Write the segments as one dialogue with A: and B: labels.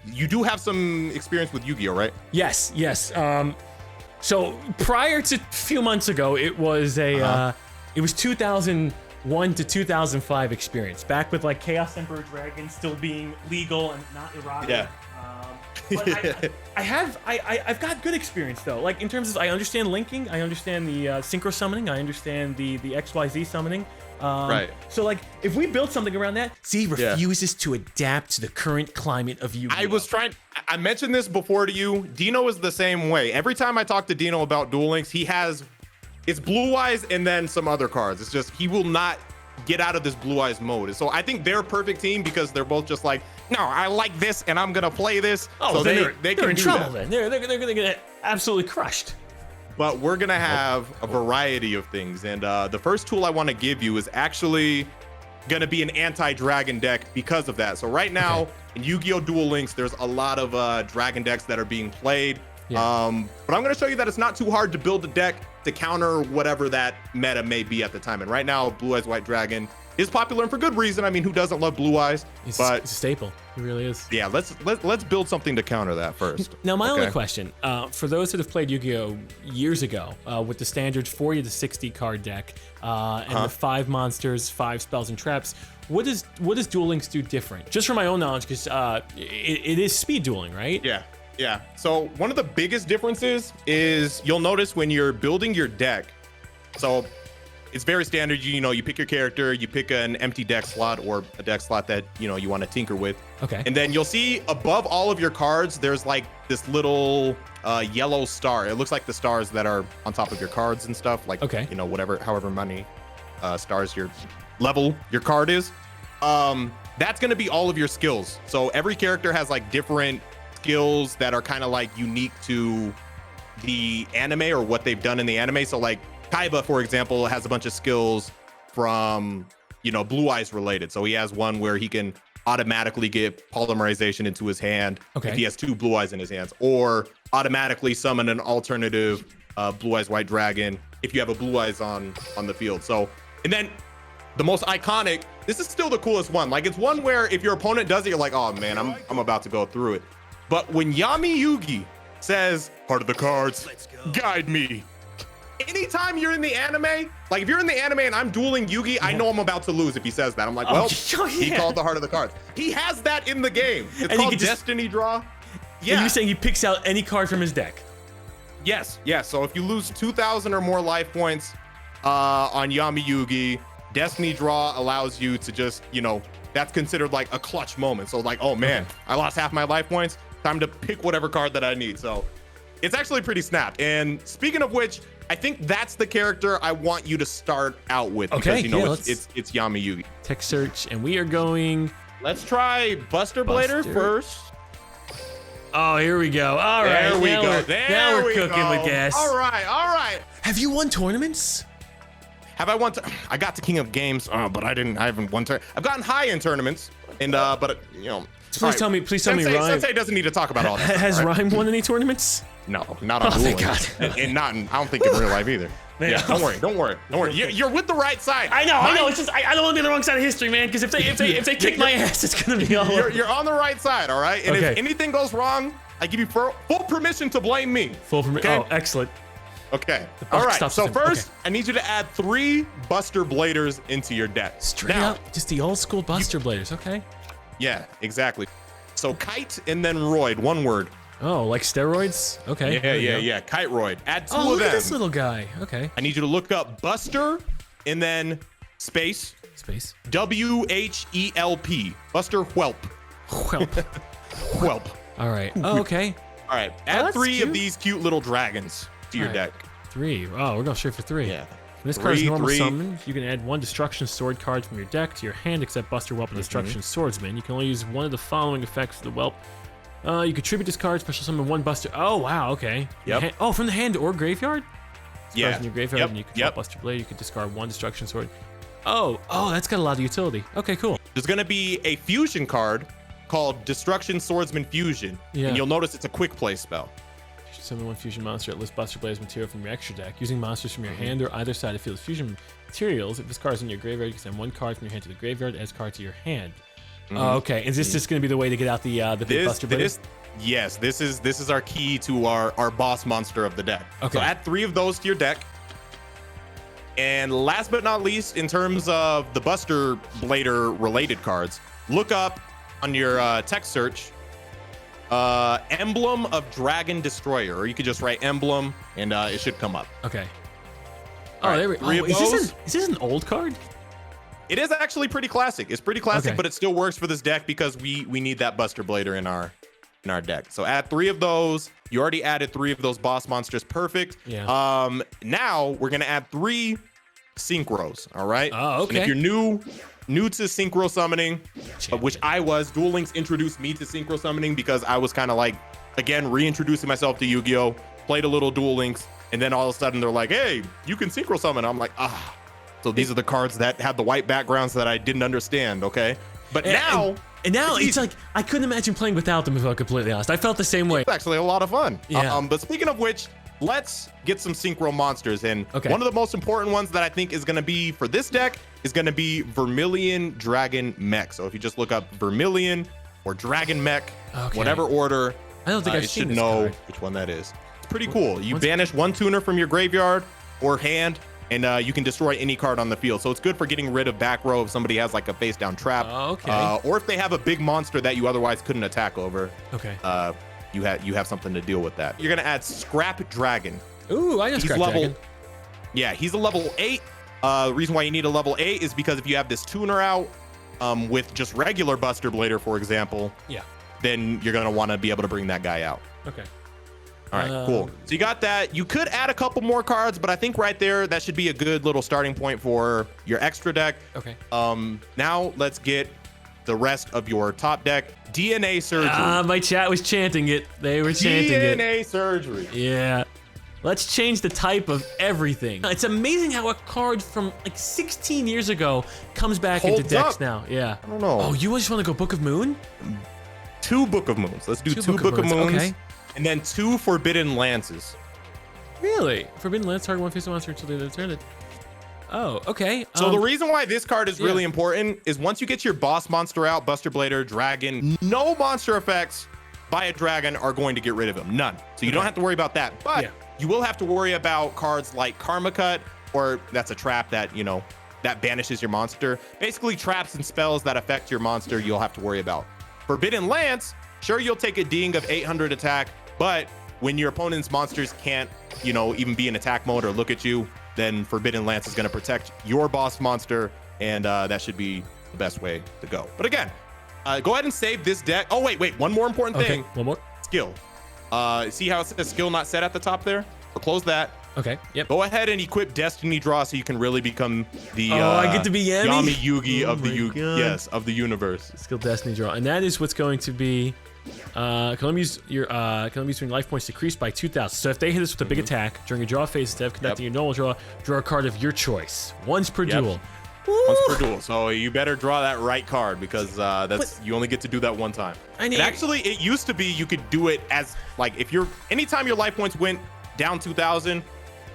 A: you do have some experience with Yu-Gi-Oh, right?
B: Yes, yes. So prior to a few months ago, it was a it was 2001 to 2005 experience, back with like Chaos Emperor Dragon still being legal and not erotic.
A: Yeah.
B: But I've got good experience though. Like in terms of, I understand linking, I understand the synchro summoning, I understand the XYZ summoning.
A: Right.
B: So like, if we build something around that, Z refuses to adapt to the current climate of Yu-Gi-Oh.
A: I mentioned this before to you. Dino is the same way. Every time I talk to Dino about Duel Links, it's Blue Eyes and then some other cards. It's just, he will not get out of this Blue Eyes mode. So I think they're a perfect team because they're both just like, no, I like this and I'm gonna play this.
B: Oh, so they're
A: can
B: in
A: do
B: trouble
A: that.
B: then. They're gonna get absolutely crushed.
A: But we're gonna have a variety of things, and the first tool I want to give you is actually gonna be an anti-dragon deck because of that. So right now in Yu-Gi-Oh! Duel Links, there's a lot of dragon decks that are being played.
B: Yeah.
A: But I'm gonna show you that it's not too hard to build a deck to counter whatever that meta may be at the time. And right now, Blue Eyes White Dragon is popular, and for good reason. I mean, who doesn't love Blue Eyes?
B: It's a staple. He really is.
A: Yeah, let's build something to counter that first.
B: Now, my only question, for those that have played Yu-Gi-Oh! Years ago, with the standard 40 to 60 card deck, and the 5 monsters, 5 spells and traps, what does Duel Links do different? Just from my own knowledge, because it is speed dueling, right?
A: Yeah. So one of the biggest differences is you'll notice when you're building your deck. So it's very standard. You pick your character, you pick an empty deck slot or a deck slot that you want to tinker with.
B: Okay.
A: And then you'll see above all of your cards, there's like this little yellow star. It looks like the stars that are on top of your cards and stuff. Like however many stars your card is. That's gonna be all of your skills. So every character has like different skills that are kind of like unique to the anime or what they've done in the anime. So like Kaiba, for example, has a bunch of skills from, Blue Eyes related. So he has one where he can automatically get polymerization into his hand if he has 2 Blue Eyes in his hands, or automatically summon an alternative Blue Eyes White Dragon if you have a Blue Eyes on the field. So, and then the most iconic, this is still the coolest one. Like, it's one where if your opponent does it, you're like, oh man, I'm about to go through it. But when Yami Yugi says, "Heart of the cards, guide me." Anytime you're in the anime, like if you're in the anime and I'm dueling Yugi, I know I'm about to lose if he says that. I'm like, well, he called the Heart of the Cards. He has that in the game. It's called Destiny Draw. Yeah.
B: And you're saying he picks out any card from his deck?
A: Yes. So if you lose 2,000 or more life points on Yami Yugi, Destiny Draw allows you to just, that's considered like a clutch moment. So like, oh man, I lost half my life points. Time to pick whatever card that I need. So it's actually pretty snapped. And speaking of which, I think that's the character I want you to start out with because it's Yami Yugi.
B: Tech search, and we are going.
A: Let's try Buster Blader first.
B: Oh, here we go. All right,
A: there we go.
B: Now we're cooking with gas.
A: All right.
B: Have you won tournaments?
A: Have I won? I got to King of Games, but I haven't won. I've gotten high in tournaments, and but
B: Please tell me, Rhyme.
A: Sensei doesn't need to talk about all that.
B: Has Rhyme won any tournaments?
A: No, not on Duel
B: thank
A: Links.
B: God.
A: And not in, I don't think in real life either.
B: Man.
A: Yeah, don't worry. You're with the right side.
B: I know. It's just I don't want to be on the wrong side of history, man. Because if they kick my ass, it's gonna be all over.
A: You're on the right side, all right. And if anything goes wrong, I give you full permission to blame me.
B: Full permission. Okay? Oh, excellent.
A: Okay. All right. So first, I need you to add 3 Buster Bladers into your deck.
B: Straight up, just the old school Buster Bladers. Okay.
A: Yeah, exactly. So Kite and then Roid, one word.
B: Oh, like steroids? Okay.
A: Yeah. Kite Roid. Add 2
B: of them.
A: Oh,
B: look at this little guy. Okay.
A: I need you to look up Buster and then space. WHELP. Buster Whelp. Whelp.
B: All right. Oh, okay.
A: All right. Add 3 of these cute little dragons to your deck.
B: 3. Oh, we're going straight for 3.
A: Yeah.
B: When this card is normal summoned, you can add 1 Destruction Sword card from your deck to your hand except Buster Whelp and Destruction Swordsman. You can only use one of the following effects for the Whelp. You contribute this card, special summon 1 Buster. Oh, wow, okay.
A: Yep.
B: From the hand or graveyard?
A: Yeah.
B: In your graveyard, and you can drop Buster Blade. You can discard 1 Destruction Sword. Oh, that's got a lot of utility. Okay, cool.
A: There's going to be a fusion card called Destruction Swordsman Fusion. Yeah. And you'll notice it's a quick play spell.
B: Summon 1 fusion monster that lists Buster Blade's material from your extra deck. Using monsters from your hand or either side of field fusion materials. If this card is in your graveyard, you can send 1 card from your hand to the graveyard, adds card to your hand. Oh, okay. Is this just going to be the way to get out the big Buster Blader?
A: Yes, this is our key to our boss monster of the deck.
B: Okay.
A: So add 3 of those to your deck. And last but not least, in terms of the Buster Blader related cards, look up on your text search Emblem of Dragon Destroyer, or you could just write Emblem and it should come up.
B: Okay.
A: All right,
B: there we go. Is this an old card?
A: It is actually pretty classic. It's pretty classic, but it still works for this deck because we need that Buster Blader in our deck. So add 3 of those. You already added 3 of those boss monsters. Perfect.
B: Yeah.
A: Now we're gonna add 3 synchros. All right.
B: Oh, okay.
A: And if you're new to synchro summoning, which I was, Duel Links introduced me to synchro summoning because I was kind of like, again, reintroducing myself to Yu-Gi-Oh. Played a little Duel Links, and then all of a sudden they're like, hey, you can synchro summon. I'm like, ah. So these are the cards that had the white backgrounds that I didn't understand. Okay. But now
B: it's like I couldn't imagine playing without them, if I'm completely honest. I felt the same way.
A: It's actually a lot of fun.
B: Yeah.
A: But speaking of which, let's get some synchro monsters. And one of the most important ones that I think is going to be for this deck is going to be Vermilion Dragon Mech. So if you just look up Vermilion or Dragon Mech, whatever order,
B: I don't think I
A: should know which one that is. It's pretty cool. You banish 1 tuner from your graveyard or hand, and you can destroy any card on the field. So it's good for getting rid of back row if somebody has like a face down trap. Or if they have a big monster that you otherwise couldn't attack over. You have something to deal with that. You're gonna add Scrap Dragon.
B: Ooh, I know Scrap Dragon.
A: Yeah, he's a level 8. The reason why you need a level 8 is because if you have this tuner out with just regular Buster Blader, for example, then you're gonna want to be able to bring that guy out.
B: Okay.
A: All right, cool. So you got that. You could add a couple more cards, but I think right there, that should be a good little starting point for your extra deck.
B: Okay.
A: Now let's get the rest of your top deck. DNA Surgery.
B: My chat was chanting it. They were chanting it.
A: DNA Surgery.
B: Yeah. Let's change the type of everything. It's amazing how a card from like 16 years ago comes back into decks now. Yeah.
A: I don't know.
B: Oh, you just want to go Book of Moon?
A: 2 Book of Moons. Let's do 2 Book of Moons. Okay. And then 2 Forbidden Lances.
B: Really? Forbidden Lance, target 1 face monster until they return it. Oh, okay.
A: So the reason why this card is really important is once you get your boss monster out, Buster Blader, Dragon, no monster effects by a dragon are going to get rid of him. None. So you don't have to worry about that. But you will have to worry about cards like Karma Cut, or that's a trap that, you know, that banishes your monster. Basically, traps and spells that affect your monster, you'll have to worry about. Forbidden Lance, sure, you'll take a ding of 800 attack, but when your opponent's monsters can't, you know, even be in attack mode or look at you, then Forbidden Lance is going to protect your boss monster, and that should be the best way to go. But again, go ahead and save this deck. Oh, wait, one more important thing.
B: One more.
A: Skill. See how it says skill not set at the top there? We'll close that.
B: Okay, yep.
A: Go ahead and equip Destiny Draw so you can really become the
B: I get to be Yami
A: Yugi of the of the universe.
B: Skill Destiny Draw, and that is what's going to be. Calamity's during life points decreased by 2,000. So if they hit us with a big attack during a draw phase, instead of conducting your normal draw a card of your choice. Once per duel.
A: Once per duel. So you better draw that right card because you only get to do that one time. It used to be you could do it as like anytime your life points went down 2,000.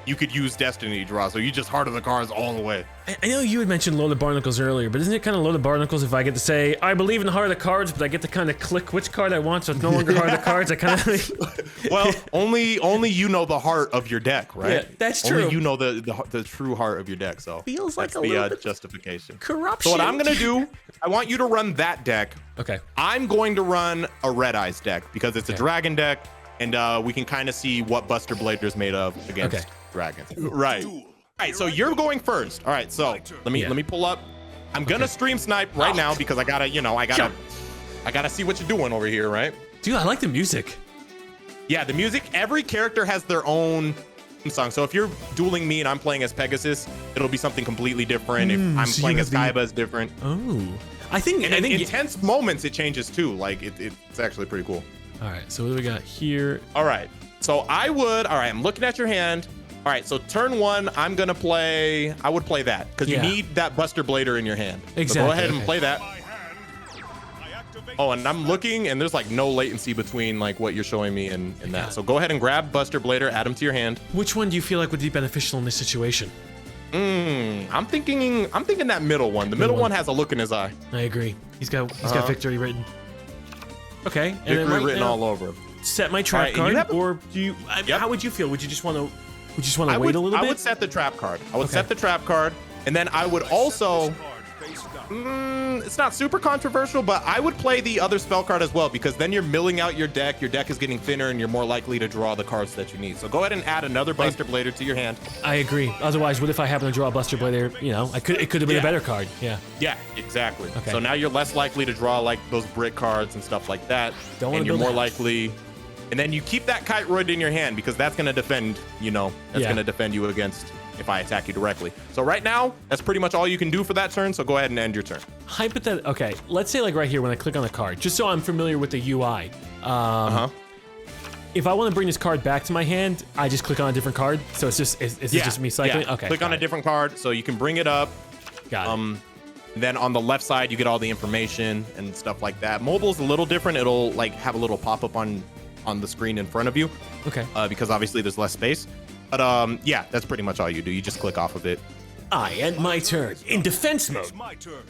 A: You could use Destiny Draw, so you just harder the cards all the way.
B: I know you had mentioned Loaded Barnacles earlier, but isn't it kind of Loaded Barnacles if I get to say, I believe in the heart of the cards, but I get to kind of click which card I want, so it's no longer heart of the cards? I kind of...
A: Well, only you know the heart of your deck, right?
B: Yeah, that's true.
A: Only you know the true heart of your deck, so
B: feels like
A: that's
B: a little bit
A: justification.
B: Corruption.
A: So what I'm going to do, I want you to run that deck.
B: Okay.
A: I'm going to run a Red Eyes deck because it's a dragon deck, and we can kind of see what Buster Blader is made of against dragons. Right. All right, so you're going first. All right, so let me pull up. I'm gonna stream snipe right now because I gotta see what you're doing over here, right?
B: Dude, I like the music.
A: Yeah, the music. Every character has their own song. So if you're dueling me and I'm playing as Pegasus, it'll be something completely different. If I'm playing as Kaiba, it's different.
B: Oh, I think
A: in intense moments it changes too. Like it's actually pretty cool.
B: All right, so what do we got here?
A: All right, so I'm looking at your hand. All right, so turn 1, I would play that because you need that Buster Blader in your hand.
B: Exactly.
A: So go ahead and play that. Oh, and I'm looking, and there's like no latency between like what you're showing me and that. So go ahead and grab Buster Blader, add him to your hand.
B: Which one do you feel like would be beneficial in this situation?
A: I'm thinking that middle one. The middle one has a look in his eye.
B: I agree. He's got victory written. Okay, and
A: victory
B: then right
A: written
B: now,
A: all over him.
B: Set my trap card, or do you? How would you feel? Would you just want to? Wait a little bit?
A: I would set the trap card. I would set the trap card, and then I would also. It's not super controversial, but I would play the other spell card as well, because then you're milling out your deck. Your deck is getting thinner, and you're more likely to draw the cards that you need. So go ahead and add another Buster Blader to your hand.
B: I agree. Otherwise, what if I happen to draw a Buster Blader? You know, it could have been a better card. Yeah.
A: Yeah, exactly.
B: Okay.
A: So now you're less likely to draw like those brick cards and stuff like that.
B: And
A: you're more likely. And then you keep that Kiteroid in your hand, because that's going to defend, going to defend you against if I attack you directly. So right now, that's pretty much all you can do for that turn. So go ahead and end your turn.
B: Hypothetically, okay, let's say like right here when I click on the card, just so I'm familiar with the UI. If I want to bring this card back to my hand, I just click on a different card. So it's just me cycling?
A: Yeah.
B: Okay.
A: Click on a different card so you can bring it up.
B: Got it.
A: Then on the left side, you get all the information and stuff like that. Mobile's a little different. It'll like have a little pop-up on the screen in front of you.
B: Okay.
A: Because obviously there's less space. But yeah, that's pretty much all you do. You just click off of it.
B: I end my turn in defense mode. My turn.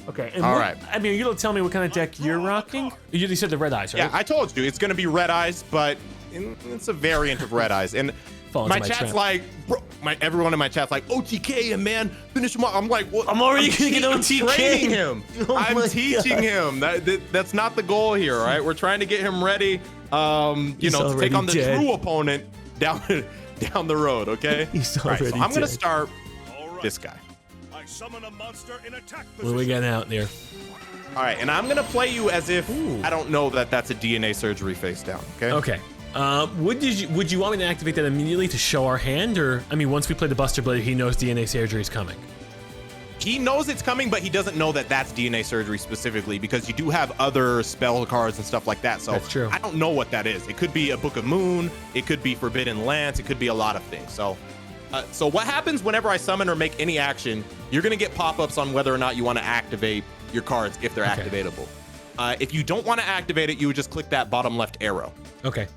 B: Okay. And
A: all right.
B: I mean, you don't tell me what kind of deck you're rocking? You said the red eyes, right?
A: Yeah, I told you it's gonna be red eyes, but it's a variant of red eyes. And my chat's like, bro, everyone in my chat's like, OTK him, man, finish him off. I'm like, well,
B: I'm already gonna get OTK.
A: Training him. I'm teaching him. That's not the goal here, right? We're trying to get him ready, to take on the true opponent down the road, okay?
B: He's already
A: so I'm gonna
B: dead.
A: start this guy.
C: I summon a monster in attack position.
B: What do we got out there?
A: All right, and I'm gonna play you as if I don't know that that's a DNA surgery face down, okay?
B: Okay. Would you want me to activate that immediately to show our hand, or I mean, once we play the Buster Blade, he knows DNA surgery is coming.
A: He knows it's coming, but he doesn't know that that's DNA surgery specifically, because you do have other spell cards and stuff like that. So
B: that's true.
A: I don't know what that is. It could be a Book of Moon. It could be Forbidden Lance. It could be a lot of things. So what happens whenever I summon or make any action, you're going to get pop-ups on whether or not you want to activate your cards if they're activatable. If you don't want to activate it, you would just click that bottom left arrow.
B: Okay.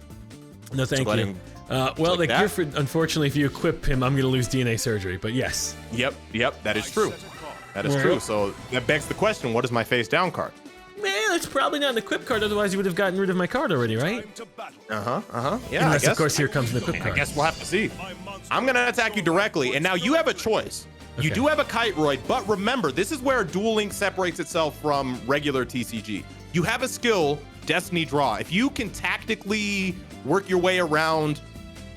B: No, thank you. Well, like Gifford, unfortunately, if you equip him, I'm going to lose DNA surgery, but yes.
A: Yep, that is true. That is true. So that begs the question, what is my face down card?
B: Man, it's probably not an equip card, otherwise you would have gotten rid of my card already, right?
A: Yeah,
B: unless, of course, here comes an equip card.
A: I guess we'll have to see. I'm going to attack you directly, and now you have a choice. You do have a Kiteroid, but remember, this is where Duel Links separates itself from regular TCG. You have a skill, Destiny Draw. If you can tactically work your way around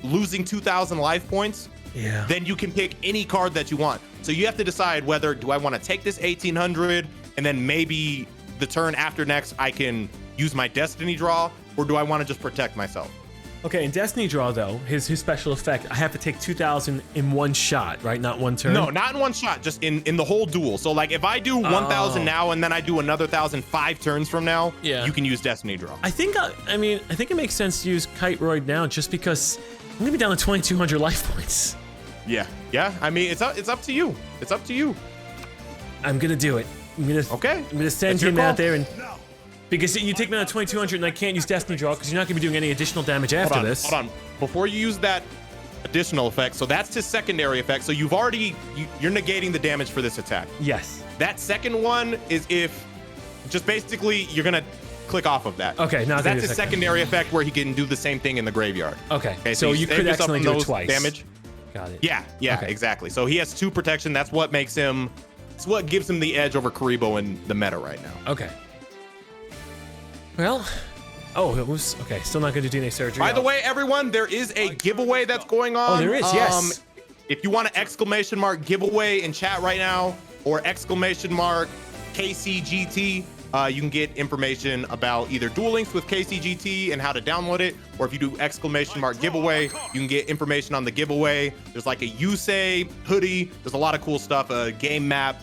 A: losing 2,000 life points, then you can pick any card that you want. So you have to decide whether, do I want to take this 1,800 and then maybe the turn after next I can use my Destiny Draw, or do I want to just protect myself?
B: Okay, in Destiny Draw though, his special effect, I have to take 2,000 in one shot, right? Not one turn?
A: No, not in one shot, just in the whole duel. So like if I do 1,000 now and then I do another 1,000 5 turns from now, you can use Destiny Draw.
B: I think it makes sense to use Kiteroid now just because I'm gonna be down to 2,200 life points.
A: Yeah. I mean, it's up to you. It's up to you.
B: I'm gonna do it. I'm gonna send him out there, and because you take me down to 2,200 and I can't use Destiny Draw because you're not gonna be doing any additional damage after this.
A: Hold on. Before you use that additional effect, so that's his secondary effect. So you're negating the damage for this attack.
B: Yes.
A: That second one is if just basically you're gonna click off of that.
B: Okay, now
A: that's his secondary effect where he can do the same thing in the graveyard.
B: Okay, so you could accidentally do it twice.
A: Damage.
B: Got it.
A: Yeah, okay. Exactly. So he has 2 protection. That's what makes him. It's what gives him the edge over Karibo in the meta right now.
B: Okay. Well, it was okay. Still not going to do DNA surgery.
A: By the way, everyone, there is a giveaway that's going on.
B: Oh, there is. Yes.
A: If you want an exclamation mark giveaway in chat right now, or exclamation mark KCGT. You can get information about either Duel Links with KCGT and how to download it, or if you do exclamation mark giveaway, you can get information on the giveaway. There's like a Yusei hoodie. There's a lot of cool stuff, a game map.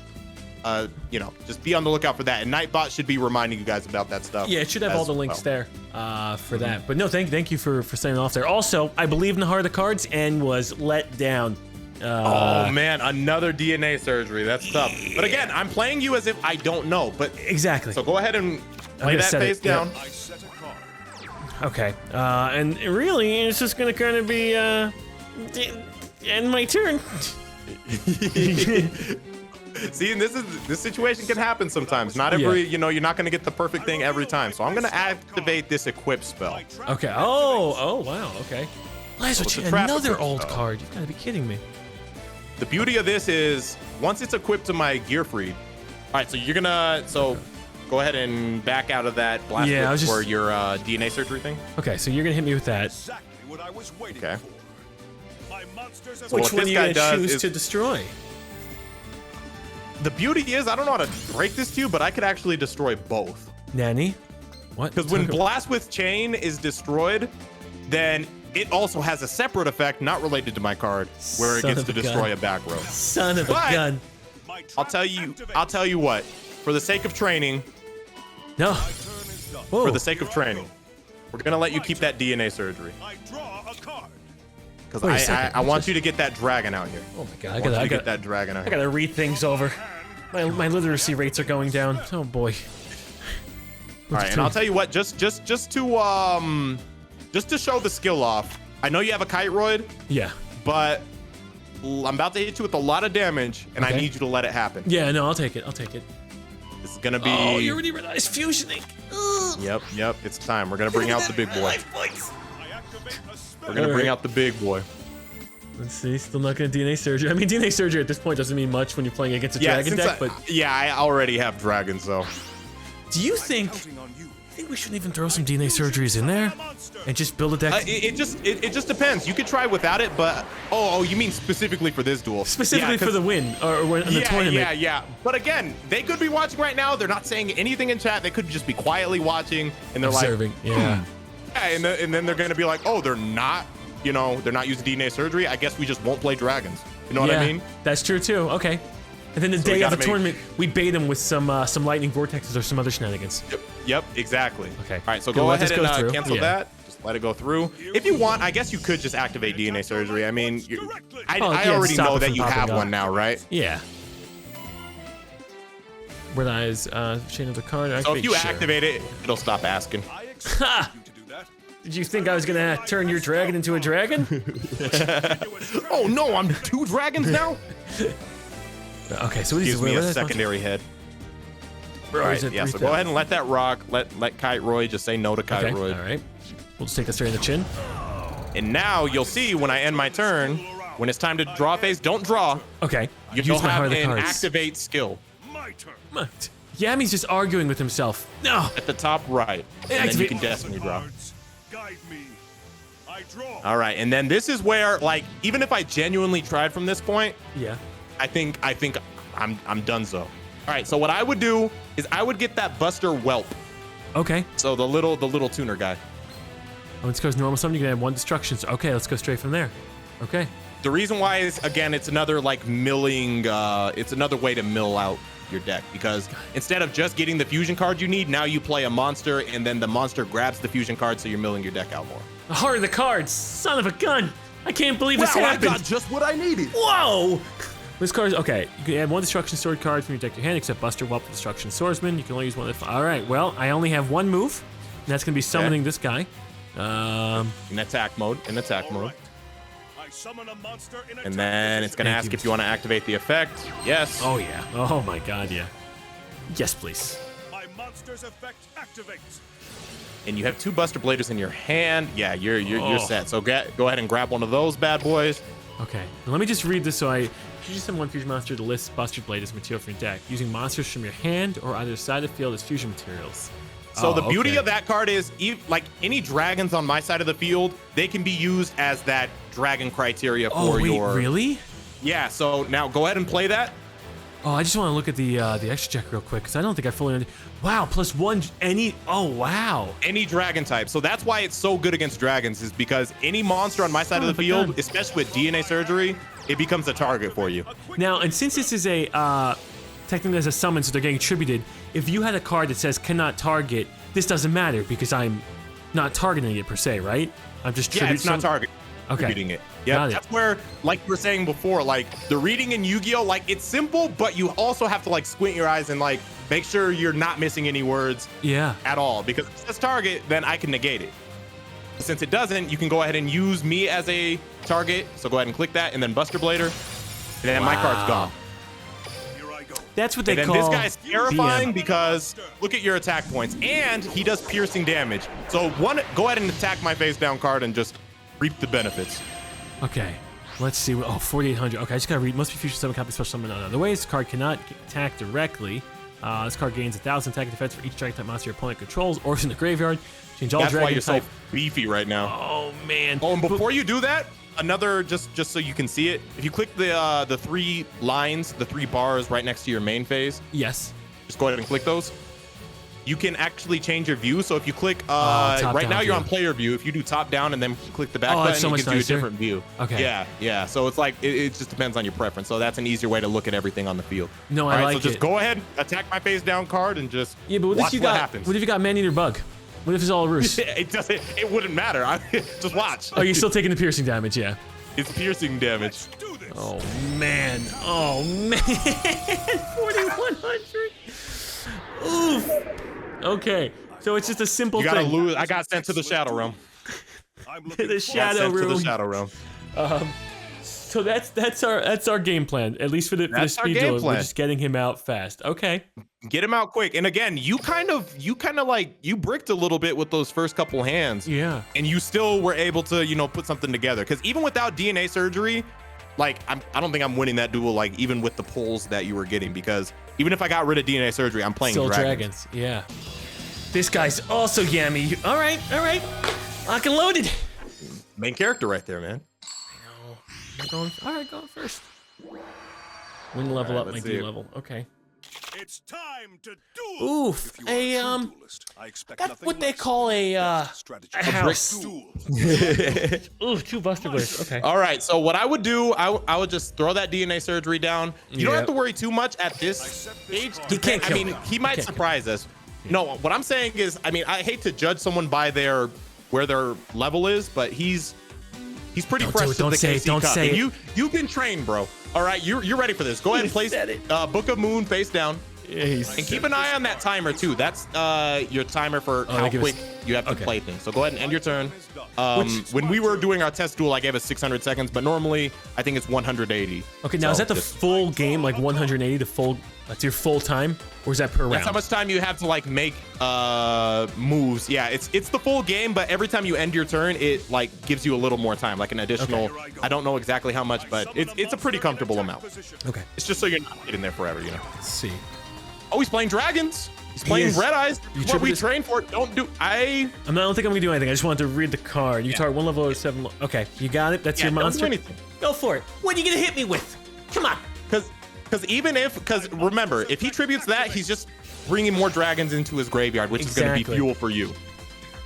A: Just be on the lookout for that. And Nightbot should be reminding you guys about that stuff.
B: Yeah, it should have all the links there for that. But no, thank you for saying off there. Also, I believe in the heart of the cards and was let down.
A: Oh man, another DNA surgery. That's tough. But again, I'm playing you as if I don't know. But
B: exactly.
A: So go ahead and play that face down.
B: Okay. And really, it's just gonna kind of be end my turn.
A: See, and this situation can happen sometimes. Not every, you know, you're not gonna get the perfect thing every time. So I'm gonna activate this equip spell.
B: Okay. Oh, wow. Okay. Laser Chain, another old
A: spell.
B: card. You've got to be kidding me.
A: The beauty of this is once it's equipped to my Gear Freed. All right, so you're gonna go ahead and back out of that blast whip for your DNA surgery thing.
B: Okay, so you're gonna hit me with that.
C: Exactly what I was waiting
A: Okay.
C: for. My monsters have
A: So
B: Which
A: what
B: one
A: this
B: you
A: guy
B: gonna
A: does
B: choose
A: is-
B: to destroy?
A: The beauty is I don't know how to break this to you, but I could actually destroy both.
B: Nanny? What?
A: Because when Blast with Chain is destroyed, then it also has a separate effect not related to my card, where it
B: Son
A: gets
B: of
A: to
B: a
A: destroy
B: gun.
A: a back row.
B: Son of a
A: But-
B: gun.
C: my
A: I'll
C: trap
A: tell you what. For the sake of training,
B: No.
C: My turn is done.
B: Whoa.
A: for the sake of training, we're gonna let you keep that DNA surgery
C: I draw a card.
A: because
B: Wait a
A: I
B: second,
A: I want you to get that dragon out here.
B: Oh my god.
A: I
B: I
A: want you to
B: gotta
A: get that dragon out
B: I
A: here.
B: gotta read things over. My literacy rates are going down. Oh boy.
A: All right, and I'll tell you what. Just to show the skill off. I know you have a Kiteroid,
B: Yeah.
A: but I'm about to hit you with a lot of damage, and I
B: Okay.
A: need you to let it happen.
B: Yeah, no, I'll take it. I'll take it.
A: This is gonna be.
B: Oh, you already realized fusioning. Ugh.
A: Yep. It's time. We're gonna bring out the big boy.
C: I activate a spell.
A: We're gonna bring out the big boy.
B: Let's see. Still not gonna DNA surgery. I mean, DNA surgery at this point doesn't mean much when you're playing against a dragon
A: since
B: deck. But
A: I already have dragons, so.
B: do you think?
C: Counting on you.
B: I think we shouldn't even throw some DNA surgeries in there and just build a deck.
A: It just depends. You could try without it, but you mean specifically for this duel?
B: Specifically
A: Yeah,
B: for the win or in the tournament.
A: Yeah. But again, they could be watching right now. They're not saying anything in chat. They could just be quietly watching, and they're
B: Observing.
A: like,
B: Yeah.
A: yeah, and then they're gonna be like, oh, they're not using DNA surgery. I guess we just won't play dragons. You know what I mean?
B: That's true too. Okay. And then the
A: we
B: day of
A: gotta
B: the
A: make-
B: tournament, we bait them with some lightning vortexes or some other shenanigans.
A: Yep, exactly.
B: Okay.
A: All right, so
B: Good,
A: go
B: let
A: ahead
B: this go
A: and
B: through.
A: cancel
B: Yeah.
A: that. Just let it go through. If you want, I guess you could just activate DNA surgery. I mean, I
B: yeah,
A: already
B: stop
A: know
B: it
A: that
B: from
A: you
B: popping
A: have
B: up.
A: one now, right?
B: Yeah. Red Eyes, chain of the card.
A: So if you
B: sure.
A: activate it, it'll stop asking.
C: I expect you to do that.
B: Did you think I was gonna turn your dragon into a dragon?
A: Oh no, I'm 2 dragons now.
B: Okay, so
A: Gives me a secondary head. All right, yeah. So go ahead and let that rock. Let Kiteroid just say no to
B: Okay,
A: Kiteroid.
B: all right. We'll just take that straight in the chin.
A: And now you'll see when I end my turn, when it's time to draw phase, don't draw.
B: Okay.
A: You'll
B: Use my
A: have
B: heart of the
A: an
B: cards.
A: activate skill
C: My turn.
B: What? Yammy's just arguing with himself. No.
A: at the top right, and then you
B: Activate.
A: can Destiny draw.
C: Cards, guide me. I draw.
A: All right, and then this is where, like, even if I genuinely tried from this point,
B: Yeah.
A: I think I'm donezo. All right, so what I would do is I would get that Buster Whelp.
B: Okay.
A: So the little tuner guy.
B: Oh, it's because normal summon, you can have 1 destruction. So, okay, let's go straight from there. Okay.
A: The reason why is, again, it's another like milling. It's another way to mill out your deck, because instead of just getting the fusion card you need, now you play a monster, and then the monster grabs the fusion card, so you're milling your deck out more.
B: The heart of the cards. Son of a gun. I can't believe this
A: Wow, I
B: happened.
A: got just what I needed.
B: Whoa! This card is okay. You can add 1 destruction sword card from your deck to your hand, except Buster Whelp, Destruction Swordsman. You can only use 1 of the. All right. Well, I only have 1 move, and that's gonna be summoning this guy.
A: In attack mode.
C: All right. I summon a monster in
A: And then it's gonna
B: Thank
A: ask
B: you.
A: if you want to activate the effect. Yes.
B: Oh yeah. Oh my God. Yeah. Yes, please.
C: My monster's effect activates.
A: And you have 2 Buster Bladers in your hand. Yeah, you're
B: Oh.
A: set. So go ahead and grab one of those bad boys.
B: Okay. Now let me just read this. So I choose summon 1 fusion monster to list Buster Blade as material from your deck, using monsters from your hand or either side of the field as fusion materials.
A: So
B: Oh,
A: the beauty
B: okay.
A: of that card is, like any dragons on my side of the field, they can be used as that dragon criteria for
B: Oh wait,
A: your.
B: really?
A: Yeah. So now go ahead and play that.
B: Oh, I just want to look at the extra check real quick because I don't think I fully. Wow, +1 any. Oh wow.
A: Any dragon type. So that's why it's so good against dragons, is because any monster on my side of the
B: gun.
A: field, especially with DNA surgery, it becomes a target for you.
B: Now, and since this is a technically as a summon, so they're getting tributed. If you had a card that says cannot target, this doesn't matter because I'm not targeting it per se, right? I'm just
A: Yeah, it's not target.
B: Okay.
A: Reading it.
B: Got
A: Yeah,
B: it.
A: that's where, like you were saying before, like the reading in Yu-Gi-Oh, like it's simple, but you also have to like squint your eyes and like make sure you're not missing any words
B: Yeah.
A: at all. Because if it says target, then I can negate it. Since it doesn't, you can go ahead and use me as a target. So go ahead and click that, and then Buster Blader, and then my card's gone.
C: Here I go.
B: That's what they
A: and
B: call.
A: then this guy's terrifying
B: DM.
A: because look at your attack points, and he does piercing damage. So go ahead and attack my face down card and just reap the benefits.
B: Okay, let's see. Oh, 4,800. Okay, I just gotta read. Must be future summon copy special summon in other ways. This card cannot attack directly. This card gains 1,000 attack and defense for each strike type monster your opponent controls or is in the graveyard. Change all
A: That's
B: dragon
A: why you're
B: type.
A: so beefy right now.
B: Oh man.
A: Oh, and before you do that, another just so you can see it, if you click the 3 lines, the 3 bars right next to your main phase,
B: Yes.
A: just go ahead and click those. You can actually change your view. So if you click, right now you're on player view. If you do top down and then click the back button,
B: so
A: it
B: much
A: gives you a
B: nicer.
A: different view.
B: Okay.
A: Yeah. So it's like, it just depends on your preference. So that's an easier way to look at everything on the field.
B: No,
A: All
B: I
A: right,
B: like
A: so just
B: it.
A: go ahead, attack my face down card and just
B: Yeah, but what
A: watch
B: if you
A: what
B: got?
A: happens.
B: What if you got Man-Eater Bug? What if it's all a ruse?
A: It wouldn't matter. Just watch.
B: Oh, you're still taking the piercing damage, yeah.
A: It's piercing damage.
C: Let's do this.
B: Oh man. 4,100. Oof. Okay, so it's just a simple
A: You gotta
B: thing.
A: lose. I got sent to the Shadow Realm.
C: I'm looking
B: The
C: forward
B: Shadow
A: Sent to
B: Room.
A: the Shadow Realm.
B: So that's our game plan. At least for the
A: That's our
B: speed
A: game
B: duel, we're
A: plan.
B: just getting him out fast. Okay.
A: Get him out quick. And again, you kind of like you bricked a little bit with those first couple hands.
B: Yeah.
A: And you still were able to, put something together. Because even without DNA surgery, like I don't think I'm winning that duel. Like even with the pulls that you were getting, because even if I got rid of DNA surgery, I'm playing
B: Still
A: dragons.
B: Yeah. This guy's also yummy. All right. Lock and loaded.
A: Main character right there, man.
B: All right, going first. Win level up my
A: let's
B: D
A: see.
B: level. Okay.
C: It's time to duel.
B: Oof.
C: If you are a true
B: A
C: duelist, I expect
B: that's
C: nothing
B: what they
C: less
B: call a
C: strategy.
B: a house.
C: Duel.
B: Ooh, 2 Buster Blades. Okay.
A: All right, so what I would do, I would just throw that DNA surgery down. You don't have
B: Yep.
A: to worry too much at this stage.
B: He can't
A: I
B: kill
A: mean,
B: me.
A: he might surprise us. No, what I'm saying is, I mean, I hate to judge someone by where their level is, but he's pretty
B: Don't
A: fresh
B: do it.
A: to
B: Don't
A: the
B: say it.
A: KC
B: Don't
A: Cup.
B: say
A: And
B: it.
A: you've been trained, bro. All right, you're ready for this. Go ahead and place
B: said it.
A: Book of Moon face down. And keep an eye on that timer too. That's your timer for how
B: they give us-
A: quick you have to
B: okay.
A: play things. So go ahead and end your turn. When we were doing our test duel, I gave us 600 seconds, but normally I think it's 180.
B: Okay, now is
A: So
B: that the
A: just-
B: full game, like 180 to full? That's your full time, or is that per round?
A: That's how much time you have to like make moves. Yeah, it's the full game, but every time you end your turn, it like gives you a little more time, like an additional. I don't know exactly how much, but it's a pretty comfortable amount.
B: Okay,
A: It's just so you're not in there forever,
B: let's see.
A: Oh, he's playing dragons. He's playing
B: is.
A: red eyes.
B: You
A: What we
B: tripled-
A: train for. Don't do.
B: I don't think I'm gonna do anything. I just wanted to read the card. You target 1 level or 7. Okay, you got it. That's
A: Yeah,
B: your
A: don't do
B: monster.
A: anything.
B: Go for it. What are you gonna hit me with? Come on.
A: Because remember, if he tributes that, he's just bringing more dragons into his graveyard, which is going to be
B: Exactly.
A: fuel for you.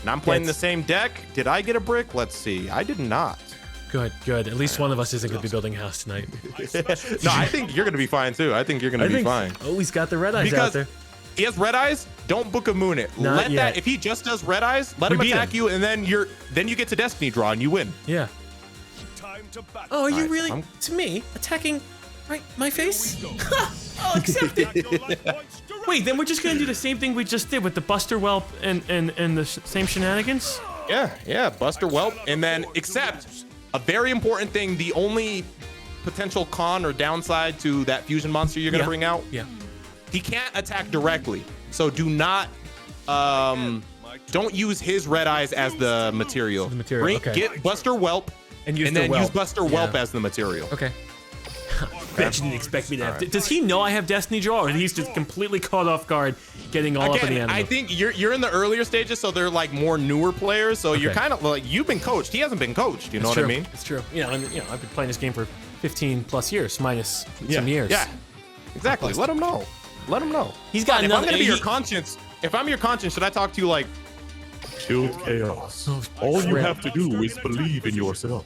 A: And I'm playing
B: That's-
A: the same deck. Did I get a brick? Let's see. I did not.
B: Good. At least one of us isn't gonna be building a house tonight.
A: No, I think you're going to be fine too. I think you're going to be fine.
B: Oh, he's got the red eyes out
A: Because
B: there.
A: he has red eyes. Don't book a moon it.
B: Not
A: Let
B: yet.
A: that. If he just does red eyes, let
B: We
A: him
B: beat
A: attack
B: him.
A: you, and then you get to destiny draw and you win.
B: Yeah.
C: Time to battle.
B: Oh, are you
A: Alright,
B: really
A: I'm-
B: to me attacking my face? I'll accept it.
C: Your life points directly.
B: Wait, then we're just gonna do the same thing we just did with the Buster Whelp and the same shenanigans?
A: Yeah, Buster Whelp. And then, except a very important thing, the only potential con or downside to that fusion monster you're going to bring out,
B: Yeah.
A: he can't attack directly. So do not, don't use his red eyes as the material.
B: The material, okay.
A: Get Buster Whelp
B: And use the
A: then use
B: whelp.
A: Buster Whelp
B: Yeah.
A: as the material.
B: Okay. Bet you didn't expect me to have. Does he know I have Destiny Draw, or he's just completely caught off guard, getting all up in the
A: Again,
B: animal?
A: I think you're in the earlier stages, so they're like more newer players. So you're
B: Okay.
A: kind of like, you've been coached. He hasn't been coached. You know what I mean?
B: It's true. I've been playing this game for 15 plus years, minus some years.
A: Yeah, exactly. Let him know. Let him know.
B: He's got
A: If I'm
B: another.
A: gonna be your conscience, if I'm your conscience, should I talk to you like Chilled Chaos?
B: All you have
A: to do is believe in yourself.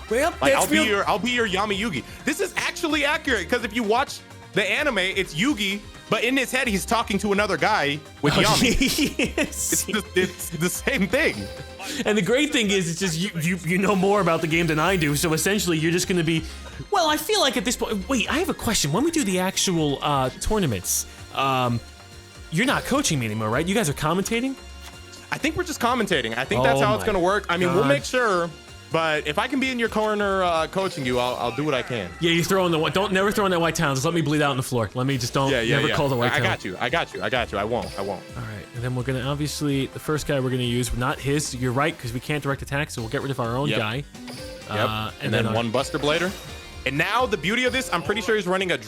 B: Well,
A: Like
B: that's real.
A: I'll be your Yami Yugi. This is actually accurate because if you watch the anime, it's Yugi, but in his head he's talking to another guy with Yami.
B: Yes.
A: It's the same thing.
B: And the great thing is, it's just you know more about the game than I do. So essentially, you're just going to be. Well, I feel like at this point. Wait, I have a question. When we do the actual tournaments, you're not coaching me anymore, right? You guys are commentating.
A: I think we're just commentating. I think that's how it's
B: my
A: gonna work. I mean, we'll
B: God.
A: make sure But if I can be in your corner coaching you, I'll do what I can.
B: Yeah, you throw in the don't never throw in that white town. Just let me bleed out on the floor. Let me just don't never call the white town.
A: I got you. I won't.
B: All right, and then we're gonna obviously the first guy we're gonna use not his. You're right because we can't direct attack, so we'll get rid of our own guy.
A: Yep. And then one Buster Blader. And now the beauty of this, I'm pretty sure he's running a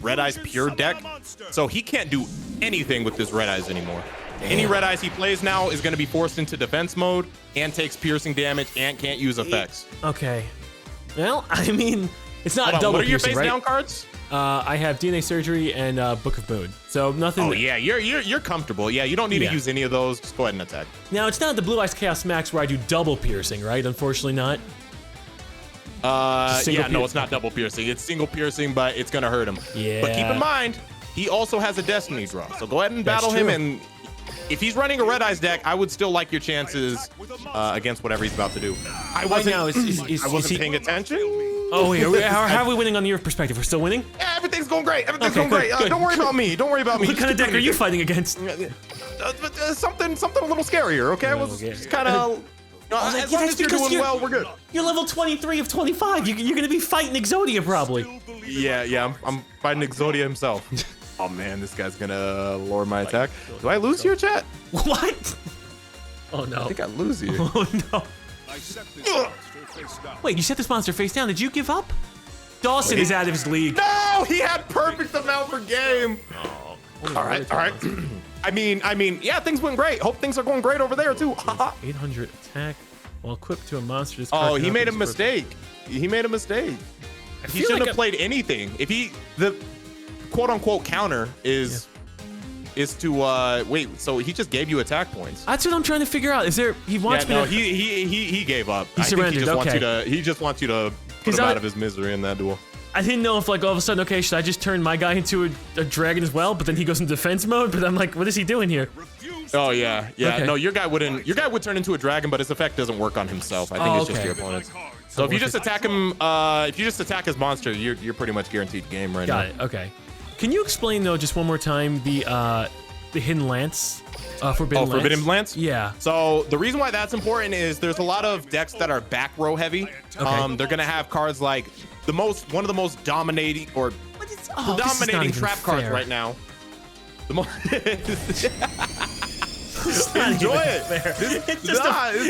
A: Red Eyes pure deck, so he can't do anything with this Red Eyes anymore. Any Red Eyes he plays now is going to be forced into defense mode and takes piercing damage and can't use effects.
B: Okay. Well, I mean, it's not double
A: what are your
B: piercing,
A: face
B: right?
A: down cards?
B: I have DNA Surgery and Book of Mood. So nothing.
A: Oh yeah, you're comfortable. Yeah, you don't need to use any of those. Just go ahead and attack.
B: Now it's not the Blue Eyes Chaos Max where I do double piercing, right? Unfortunately not.
A: Yeah, no, it's not double piercing. It's single piercing, but it's gonna hurt him.
B: Yeah.
A: But keep in mind, he also has a Destiny draw. So go ahead and battle him, and if he's running a Red Eyes deck, I would still like your chances against whatever he's about to do. I wasn't paying attention.
B: Oh, wait, how are we winning on your perspective? We're still winning?
A: Yeah, everything's going great. Everything's going great. Don't worry about me. Don't worry about me.
B: What kind of deck are you fighting against?
A: Something a little scarier, okay? I was just kind of... as long as you're doing well, we're good.
B: You're level 23 of 25. You're going to be fighting Exodia, probably.
A: Yeah, I'm fighting Exodia himself. Oh, man, this guy's going to lower my attack. Do I lose here, chat?
B: What? Oh, no.
A: I think I lose here.
B: Oh, no. Wait, you set this monster face down. Did you give up? Dawson is out of his league.
A: No, he had perfect amount per game.
B: Oh,
A: all right. I mean, yeah, things went great. Hope things are going great over there too.
B: 800 attack while equipped to a monster.
A: Oh, he made a mistake. He made a mistake. He shouldn't have played anything. If the quote unquote counter is to wait, so he just gave you attack points.
B: That's what I'm trying to figure out. Is there he wants me to
A: he gave up.
B: He surrendered.
A: He just wants you to put him out of his misery in that duel.
B: I didn't know if like all of a sudden, okay, should I just turn my guy into a dragon as well? But then he goes into defense mode. But I'm like, what is he doing here?
A: Oh yeah.
B: Okay.
A: No, your guy would turn into a dragon, but his effect doesn't work on himself. I think it's just your opponents. So if you just attack him, if you just attack his monster, you're pretty much guaranteed game right now.
B: Got it. Okay. Can you explain though, just one more time, the hidden lance? Forbidden Lance? Yeah.
A: So the reason why that's important is there's a lot of decks that are back row heavy.
B: Okay.
A: They're gonna have cards like one of the most dominating or dominating trap cards right now. The most enjoy it.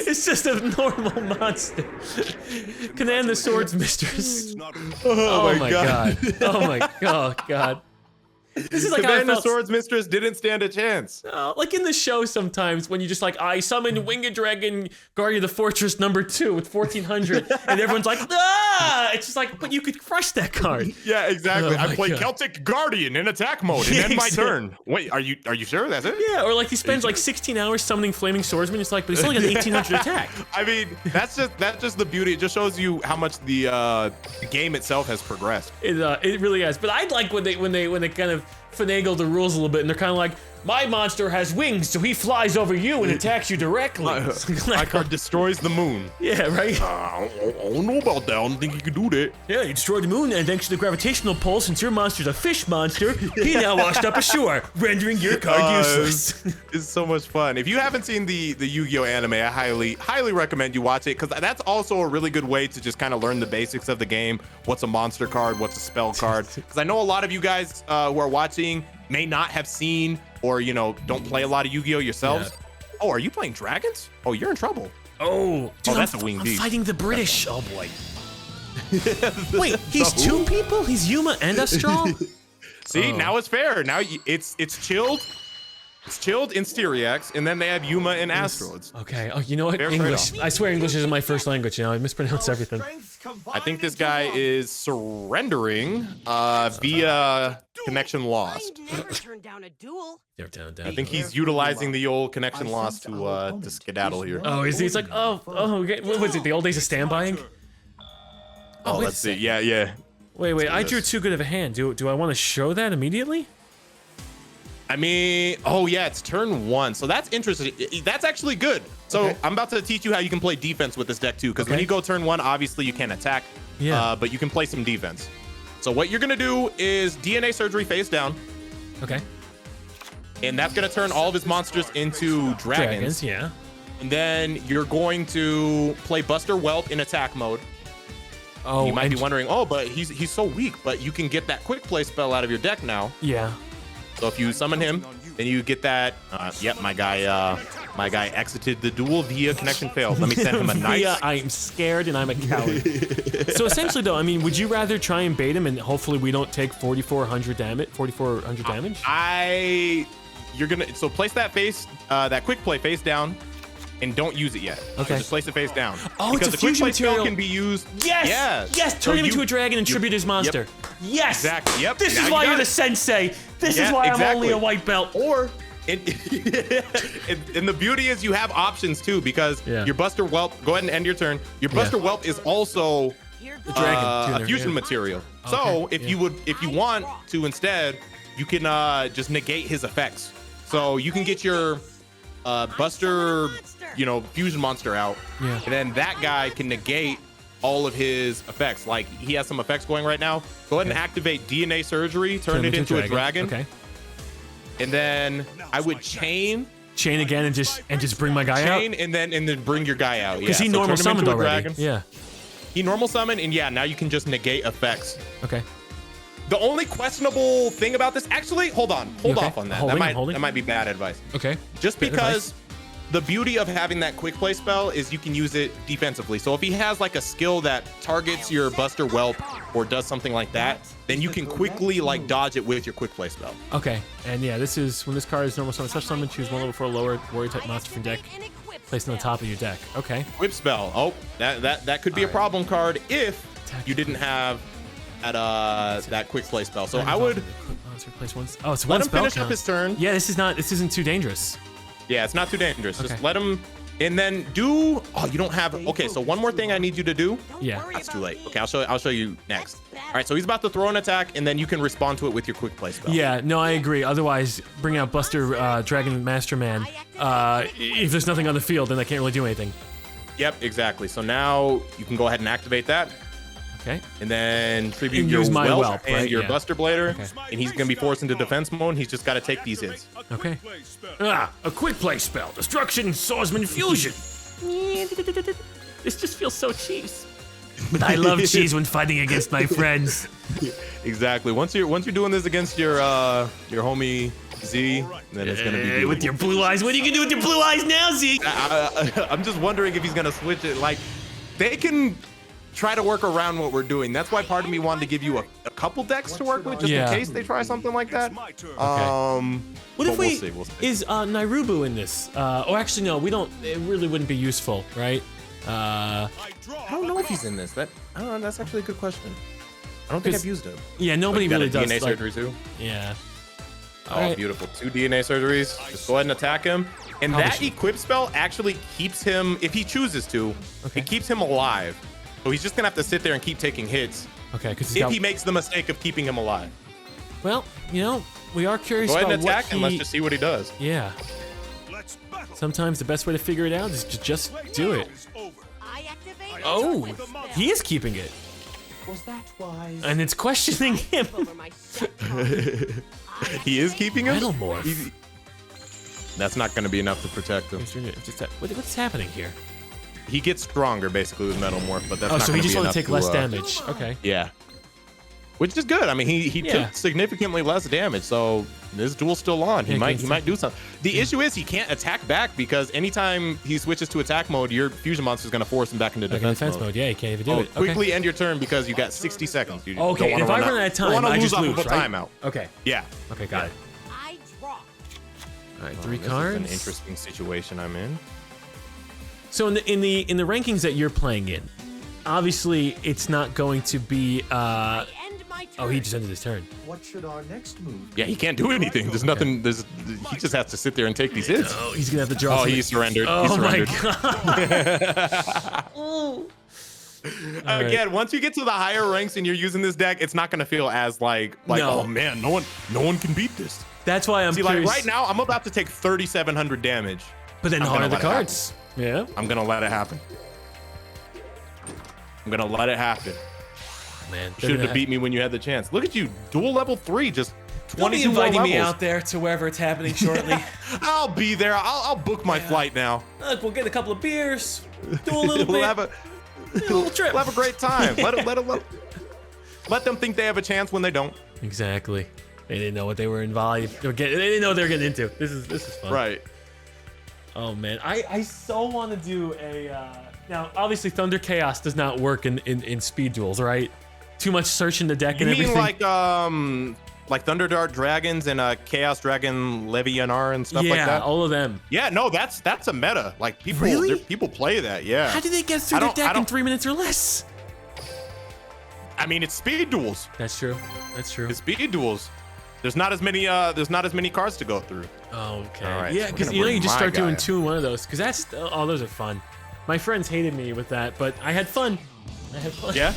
B: It's just a normal monster. Conan the Swords Mistress. Oh my god. Oh my god. This is like
A: Conan the Swords Mistress didn't stand a chance.
B: Like in the show sometimes when you just like, I summon Winged Dragon Guardian of the Fortress #2 with 1400 and everyone's like, ah! It's just like, but you could crush that card.
A: Yeah, exactly. I play Celtic Guardian in attack mode and end my turn. Wait, are you sure that's it?
B: Yeah, or like he spends like 16 hours summoning Flaming Swordsman. It's like, but he's only got 1800 attack.
A: I mean, that's just the beauty. It just shows you how much the game itself has progressed.
B: It really has. But I like when they kind of finagle the rules a little bit and they're kind of like, my monster has wings, so he flies over you and attacks you directly.
A: My card destroys the moon.
B: Yeah, right?
A: I don't know about that. I don't think you can do that.
B: Yeah, you destroyed the moon, and thanks to the gravitational pull, since your monster's a fish monster, he now washed up ashore, rendering your card useless.
A: It's so much fun. If you haven't seen the Yu-Gi-Oh anime, I highly recommend you watch it, because that's also a really good way to just kind of learn the basics of the game. What's a monster card? What's a spell card? Because I know a lot of you guys who are watching may not have seen or, don't play a lot of Yu-Gi-Oh yourselves. Yeah. Oh, are you playing dragons? Oh, you're in trouble.
B: Oh, dude,
A: that's a winged beast.
B: I'm fighting the British. Oh, boy. Wait, he's two people? He's Yuma and Astral?
A: See, now it's fair. Now it's chilled. It's chilled in SeeReax, and then they have Yuma and Astrals.
B: Okay. Oh, you know what? English. I swear English isn't my first language. I mispronounce everything.
A: I think this guy is surrendering via connection lost.
D: Never turned down a duel.
A: I think he's utilizing the old connection lost to skedaddle here.
B: Oh, is he? He's like, okay. What was it? The old days of standbying?
A: Oh, let's see. Yeah.
B: Wait. I drew too good of a hand. Do I want to show that immediately?
A: I mean, oh yeah, it's turn 1. So that's interesting. That's actually good. So I'm about to teach you how you can play defense with this deck too. Because when you go turn 1, obviously you can't attack. Yeah. But you can play some defense. So what you're gonna do is DNA Surgery face down.
B: Okay.
A: And that's gonna turn all of his monsters into dragons.
B: Yeah.
A: And then you're going to play Buster Whelp in attack mode.
B: Oh,
A: you might be wondering, oh, but he's so weak, but you can get that quick play spell out of your deck now.
B: Yeah.
A: So if you summon him, then you get that. Yep, my guy exited the duel via connection failed. Let me send him a nice.
B: I'm scared and I'm a coward. So essentially, though, I mean, would you rather try and bait him and hopefully we don't take 4,400 damage? 4,400 damage?
A: You're gonna place that quick play face down. And don't use it yet.
B: Okay.
A: So just place it face down.
B: Oh,
A: because
B: it's a
A: the quick
B: fusion
A: play spell
B: material.
A: can be used.
B: Yes.
A: Yes.
B: Yes. Turn him into a dragon and tribute his monster.
A: Yep.
B: Yes.
A: Exactly. Yep.
B: This
A: now
B: is why you're
A: got
B: the
A: it.
B: sensei. This
A: Yeah,
B: is why
A: exactly.
B: I'm only a white belt.
A: Or, and the beauty is you have options too, because your Buster Whelp. Go ahead and end your turn. Your Buster Whelp is also
B: The dragon
A: a fusion material.
B: Okay,
A: So if you want to instead, you can just negate his effects. So you can get your Buster, fusion monster out, and then that guy can negate all of his effects. Like he has some effects going right now. Go ahead and activate DNA surgery, turn it into a dragon.
B: Okay.
A: And then I would chain
B: again and just bring my guy out.
A: and then bring your guy out.
B: Because he
A: So
B: normal
A: turn him
B: summoned
A: into a
B: already.
A: dragon.
B: Yeah.
A: He normal summoned, and now you can just negate effects.
B: Okay.
A: The only questionable thing about this, actually, hold off on that.
B: Holding?
A: That might be bad advice.
B: Okay.
A: Just because the beauty of having that quick play spell is you can use it defensively. So if he has like a skill that targets your Buster Whelp or does something like that, then you can quickly like dodge it with your quick play spell.
B: Okay. And yeah, this is when this card is normal summon, special summon, choose one level 4 lower warrior type monster from deck, placed on the top of your deck. Okay.
A: Whip spell. Oh, that could be a problem card if you didn't have that quick play spell. So I would
B: replace one. Oh, it's
A: let
B: one
A: him
B: spell
A: finish
B: count.
A: up his turn.
B: Yeah, this isn't too dangerous.
A: Yeah, it's not too dangerous.
B: Okay.
A: Just let him, and then do. Oh, you don't have. Okay, so one more thing I need you to do.
B: Yeah.
A: That's too late. Okay, I'll show you next. All right, so he's about to throw an attack, and then you can respond to it with your quick play spell.
B: Yeah, no, I agree. Otherwise, bring out Buster Dragon Master Man. If there's nothing on the field, then I can't really do anything.
A: Yep, exactly. So now you can go ahead and activate that.
B: Okay.
A: And then tribute
B: And
A: your
B: use my
A: Whelp
B: Whelp,
A: and
B: right?
A: your
B: Yeah.
A: Buster Blader,
B: Okay.
A: and he's gonna be forced into defense mode. He's just got to take these hits.
B: Okay. A quick play spell. Destruction Swordsman Fusion. This just feels so cheese. But I love cheese when fighting against my friends.
A: Exactly. Once you're doing this against your homie Z, then it's gonna be beautiful.
B: With your blue eyes. What are you gonna do with your blue eyes now, Z?
A: I'm just wondering if he's gonna switch it. Like, they can try to work around what we're doing. That's why part of me wanted to give you a couple decks to work with, just in case they try something like that.
B: What if
A: we'll see.
B: Is Nairubu in this? Or actually, no, we don't. It really wouldn't be useful, right?
A: I don't know if he's in this. I don't know. That's actually a good question. I don't think I've used him.
B: Yeah, nobody really does.
A: DNA surgery too.
B: Yeah.
A: Oh, right. Beautiful. 2 DNA surgeries. Just go ahead and attack him. And that equip spell actually keeps him, if he chooses to, it keeps him alive. So he's just gonna have to sit there and keep taking hits.
B: Okay, because
A: if he makes the mistake of keeping him alive.
B: Well, we are curious.
A: Go ahead
B: about
A: and attack,
B: what
A: and let's just see what he does.
B: Yeah. Sometimes the best way to figure it out is to just do it. Oh, he is keeping it.
D: Was that wise?
B: And it's questioning him.
A: He is keeping him?
B: Metal Morph.
A: That's not going to be enough to protect him.
B: What's happening here?
A: He gets stronger, basically, with Metal Morph, but that's not
B: so
A: going
B: he
A: to
B: just
A: be
B: want
A: enough
B: to take less damage. Okay.
A: Yeah. Which is good. I mean, he took significantly less damage, so this duel's still on. He might do something. The issue is he can't attack back because anytime he switches to attack mode, your fusion monster is going to force him back into defense mode.
B: Yeah, he can't even do it.
A: Quickly end your turn because you got 60 seconds. You
B: okay, if I run out of time, I just lose, right?
A: Timeout.
B: Okay.
A: Yeah.
B: Okay, got it.
D: I draw.
B: All right, 3
A: this
B: cards.
A: is an interesting situation I'm in.
B: So in the rankings that you're playing in, obviously it's not going to be. Oh, he just ended his turn.
D: What should our next move?
A: Yeah, he can't do anything. There's nothing. He just has to sit there and take these hits.
B: Oh, he's gonna have to draw.
A: Oh, he surrendered.
B: Oh
A: he surrendered.
B: my god.
A: Again, once you get to the higher ranks and you're using this deck, it's not gonna feel as like oh man, no one can beat this.
B: That's why I'm curious.
A: Like right now, I'm about to take 3,700 damage.
B: But then harder the cards. Yeah.
A: I'm gonna let it happen. I'm gonna let it happen.
B: Man,
A: You should have beat me when you had the chance. Look at you, duel level 3, just
B: Don't be
A: 22 more
B: inviting me
A: levels.
B: out there to wherever it's happening shortly.
A: I'll be there. I'll book my flight now.
B: Look, we'll get a couple of beers, do a little
A: We'll
B: bit,
A: have a
B: little trip.
A: we'll have a great time. Let them think they have a chance when they don't.
B: Exactly. They didn't know what they were involved. They didn't know what they were getting into. This is fun.
A: Right.
B: Oh man, I so want to do a. Now, obviously, Thunder Chaos does not work in speed duels, right? Too much searching the deck
A: You
B: and
A: mean
B: everything.
A: like Thunder Dart Dragons and Chaos Dragon Levianar and stuff like
B: Yeah,
A: that?
B: all of them.
A: Yeah, no, that's a meta. Like people
B: Really?
A: people play that. Yeah.
B: How do they get through
A: I
B: the
A: don't-
B: deck
A: I
B: in
A: don't-
B: 3 minutes or less?
A: I mean, it's speed duels.
B: That's true. That's true.
A: It's speed duels. There's not as many cards to go through.
B: Okay.
A: All right,
B: Yeah,
A: so we're
B: because
A: gonna
B: you
A: bring
B: just
A: my
B: start doing
A: guy.
B: 2 in one of those. Because that's those are fun. My friends hated me with that, but I had fun.
A: Yeah.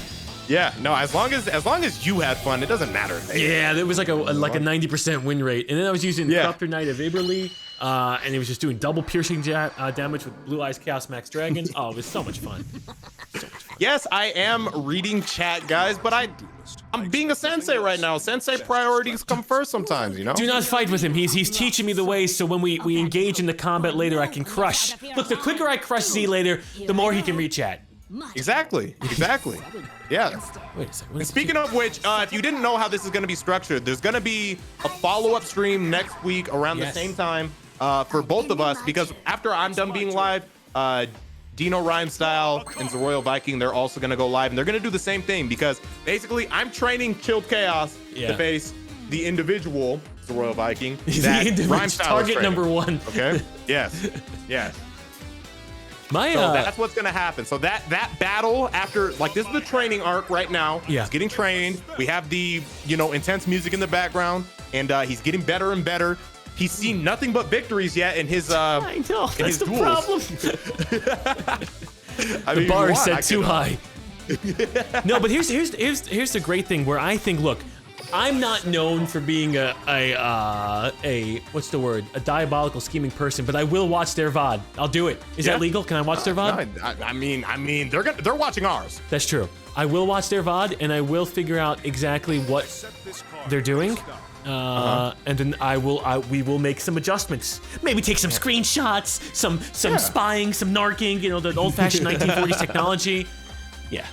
A: Yeah. No, as long as you had fun, it doesn't matter.
B: Yeah, there was like a 90% win rate, and then I was using
A: Yeah.
B: Corruptor Knight of Iberly, and it was just doing double piercing damage with Blue Eyes Chaos Max Dragons. Oh, it was so much fun.
A: Yes, I am reading chat, guys, but I'm being a sensei right now. Sensei priorities come first sometimes, you know?
B: Do not fight with him. He's teaching me the ways, so when we engage in the combat later, I can crush. Look, the quicker I crush Z later, the more he can reach at.
A: Exactly. Yeah.
B: Wait a second.
A: And speaking of which, if you didn't know how this is going to be structured, there's going to be a follow-up stream next week around the same time for both of us, because after I'm done being live, Dino Rhyme Style and ZeRoyalViking, they're also going to go live, and they're going to do the same thing, because basically I'm training Chilled Chaos to face the individual ZeRoyalViking.
B: The individual target number 1.
A: Okay? Yes. So that's what's gonna happen. So that battle after, like, this is the training arc right now.
B: Yeah.
A: He's getting trained. We have the, intense music in the background, and he's getting better and better. He's seen nothing but victories yet in his
B: I know,
A: in
B: that's
A: his
B: the
A: duels.
B: problem.
A: I
B: The
A: mean,
B: bar is
A: what?
B: set
A: I
B: too
A: can-
B: high. No, but here's the great thing where I think, look, I'm not known for being a what's the word? A diabolical scheming person, but I will watch their VOD. I'll do it. Is that legal? Can I watch their VOD?
A: No, I mean, they're watching ours.
B: That's true. I will watch their VOD and I will figure out exactly what they're doing. And then we will make some adjustments. Maybe take some screenshots, some spying, some narking, the old-fashioned 1940s technology. Yeah.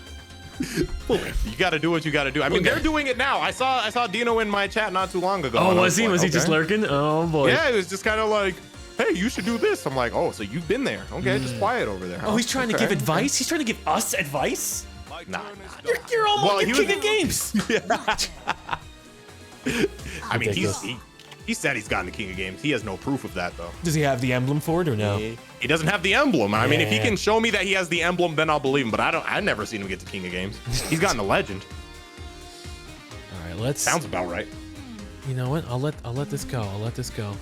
A: You got to do what you got to do. I mean, they're doing it now. I saw Dino in my chat not too long ago.
B: Oh,
A: and I
B: was he?
A: like,
B: Was he just
A: okay.
B: lurking? Oh boy.
A: Yeah, it was just kind of like, hey, you should do this. I'm like, oh, so you've been there. Okay, just quiet over there.
B: Oh, he's trying to give advice? He's trying to give us advice?
A: Nah.
B: You're almost
A: Well,
B: the king of games.
A: I mean,
B: Ridiculous.
A: he said he's gotten the King of Games. He has no proof of that, though.
B: Does he have the emblem for it or no?
A: He doesn't have the emblem. I mean, if he
B: Yeah.
A: can show me that he has the emblem, then I'll believe him. But I've never seen him get to King of Games. He's gotten the legend.
B: All right, let's.
A: Sounds about right.
B: You know what? I'll let this go. I'll let this go.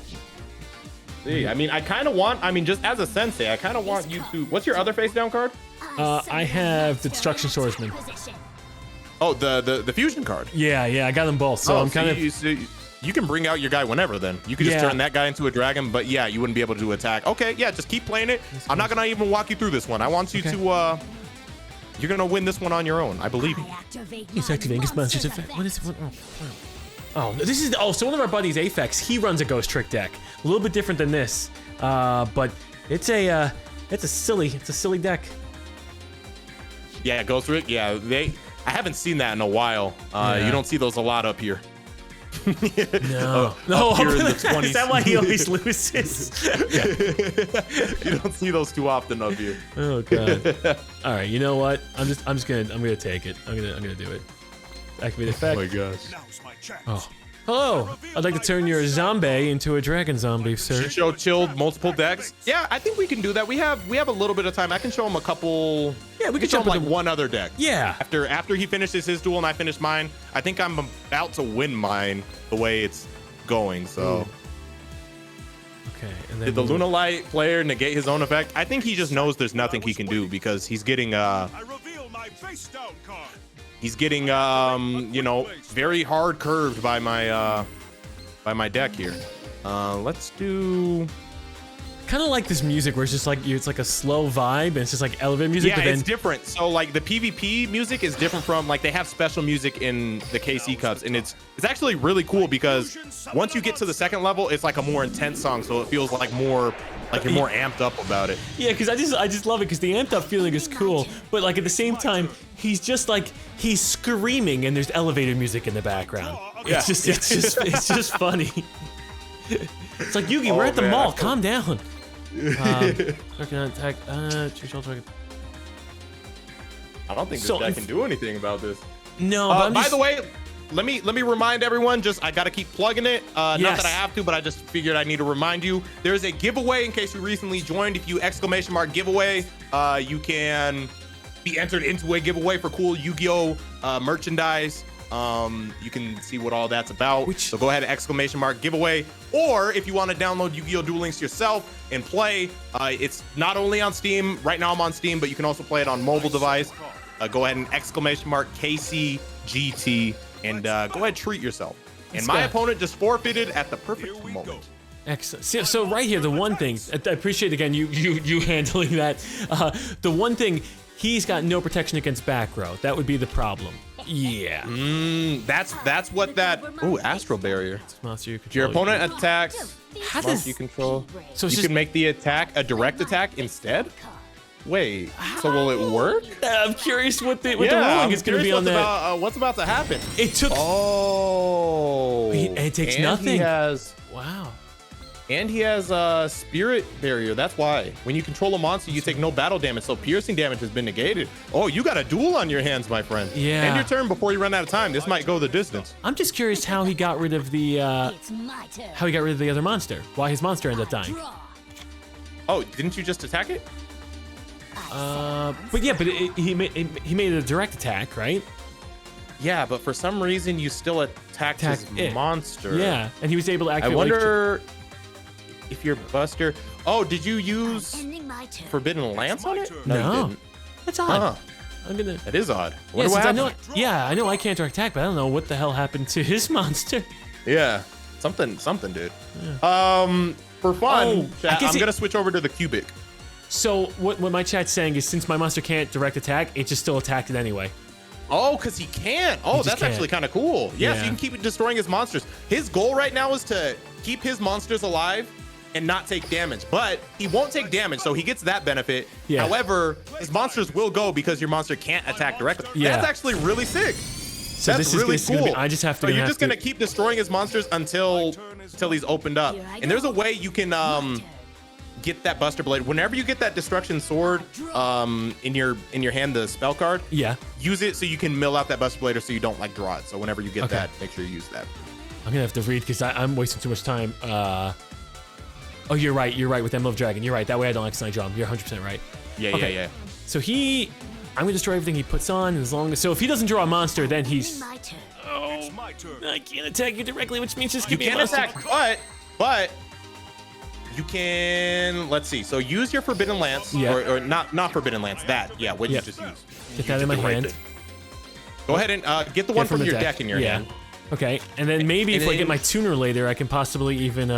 A: See, I mean, just as a sensei, I kind of want you to. What's your other face down card?
B: I have the Destruction Swordsman.
A: Oh, the fusion card.
B: Yeah, I got them both. So I'm kind of.
A: You can bring out your guy whenever. Then you could just turn that guy into a dragon. But yeah, you wouldn't be able to attack. Okay, yeah, just keep playing it. I'm not gonna even walk you through this one. I want you to. You're gonna win this one on your own. I believe you.
B: He's activating his monster's effect. What is it? Oh, this is. Oh, so one of our buddies, Aphex, he runs a Ghost Trick deck. A little bit different than this, but it's a silly deck.
A: Yeah, Ghost Trick. Yeah, I haven't seen that in a while. You don't see those a lot up here.
B: No,
A: up here in the 20s.
B: Is that why he always loses?
A: You don't see those too often up here.
B: Oh god. All right, you know what? I'm gonna take it. I'm gonna do it. Activate effect.
A: Oh my gosh.
C: Now's my chance.
B: Oh. Hello. I'd like to turn your zombie into a dragon zombie, sir.
A: Show Chilled multiple decks. Yeah, I think we can do that. We have a little bit of time. I can show him a couple.
B: Yeah, we can
A: show him
B: jump
A: like
B: into-
A: one other deck.
B: Yeah.
A: After he finishes his duel and I finish mine, I think I'm about to win mine the way it's going. So
B: Okay. And then
A: did the Luna Light player negate his own effect? I think he just knows there's nothing he can do because he's getting
C: I reveal my face down card.
A: very hard curved by my deck here. Let's do
B: kind of like this music where it's just like it's like a slow vibe and it's just like elevator music.
A: Yeah,
B: but then,
A: it's different. So like the PvP music is different from like they have special music in the KC Cups, and it's actually really cool because once you get to the second level, it's like a more intense song, so it feels like more like you're more amped up about it.
B: Yeah, because I just love it because the amped up feeling is cool, but like at the same time, he's just like he's screaming and there's elevator music in the background.
A: Yeah.
B: It's just funny. It's like Yugi, we're at the mall. Calm down. Attack.
A: I don't think this guy can do anything about this.
B: No. But
A: by the way, let me remind everyone. Just I gotta keep plugging it. Not that I have to, but I just figured I need to remind you. There's a giveaway in case you recently joined. If you !giveaway, you can be entered into a giveaway for cool Yu-Gi-Oh merchandise. You can see what all that's about. So go ahead and !giveaway. Or if you want to download Yu-Gi-Oh! Duel Links yourself and play, it's not only on Steam. Right now I'm on Steam, but you can also play it on mobile device. Go ahead and !KCGT and go ahead, treat yourself. And my opponent just forfeited at the perfect moment.
B: Excellent. So right here, the one thing I appreciate again you handling that. The one thing, he's got no protection against back row. That would be the problem. Yeah.
A: That's what that. Ooh, Astral Barrier.
B: Monster you
A: control. Your opponent attacks.
B: How does
A: you control?
B: So
A: you can make the attack a direct attack instead. Wait. So will it work?
B: I'm curious what the ruling is going to be on that.
A: What's about to happen?
B: It took.
A: Oh.
B: It takes nothing.
A: He has.
B: Wow.
A: And he has Spirit Barrier. That's why. When you control a monster, you take no battle damage, so piercing damage has been negated. Oh, you got a duel on your hands, my friend.
B: Yeah.
A: End your turn before you run out of time. This might go the distance.
B: I'm just curious how he got rid of the other monster. Why his monster ended up dying.
A: Oh, didn't you just attack it?
B: But he made it a direct attack, right?
A: Yeah, but for some reason you still attacked his monster.
B: Yeah, and he was able to activate.
A: I wonder if your Buster. Oh, did you use Forbidden Lance on it?
B: No,
A: you didn't.
B: That's odd.
A: That is odd.
B: I know I can't direct attack, but I don't know what the hell happened to his monster.
A: Yeah, something, dude. Yeah. For fun, chat, I'm gonna switch over to the cubic.
B: So what my chat's saying is, since my monster can't direct attack, it just still attacked it anyway.
A: Oh, because he can't. Oh, that's actually kind of cool. Yeah, so you can keep destroying his monsters. His goal right now is to keep his monsters alive and not take damage, but he won't take damage, so he gets that benefit. Yeah. However, his monsters will go because your monster can't attack directly. Yeah. That's actually really sick.
B: So
A: that's really cool.
B: I just have to.
A: So you're just gonna keep destroying his monsters until he's opened up. And there's a way you can get that Buster Blade. Whenever you get that Destruction Sword in your hand, the spell card. Yeah. Use it so you can mill out that Buster Blade, so you don't like draw it. So whenever you get that, make sure you use that.
B: I'm gonna have to read because I'm wasting too much time. Oh, you're right with Emblem of Dragon. You're right. That way I don't accidentally draw him. You're 100% right.
A: Yeah.
B: So I'm gonna destroy everything he puts on so if he doesn't draw a monster, then he's. Oh, I can't attack you directly, which means just give me a monster.
A: You can attack, but you can. Let's see. So use your Forbidden Lance, or not Forbidden Lance. What you just used.
B: Get that in my hand.
A: Go ahead and get the one from your deck in your hand.
B: Okay, and then maybe if I get my tuner later, I can possibly even.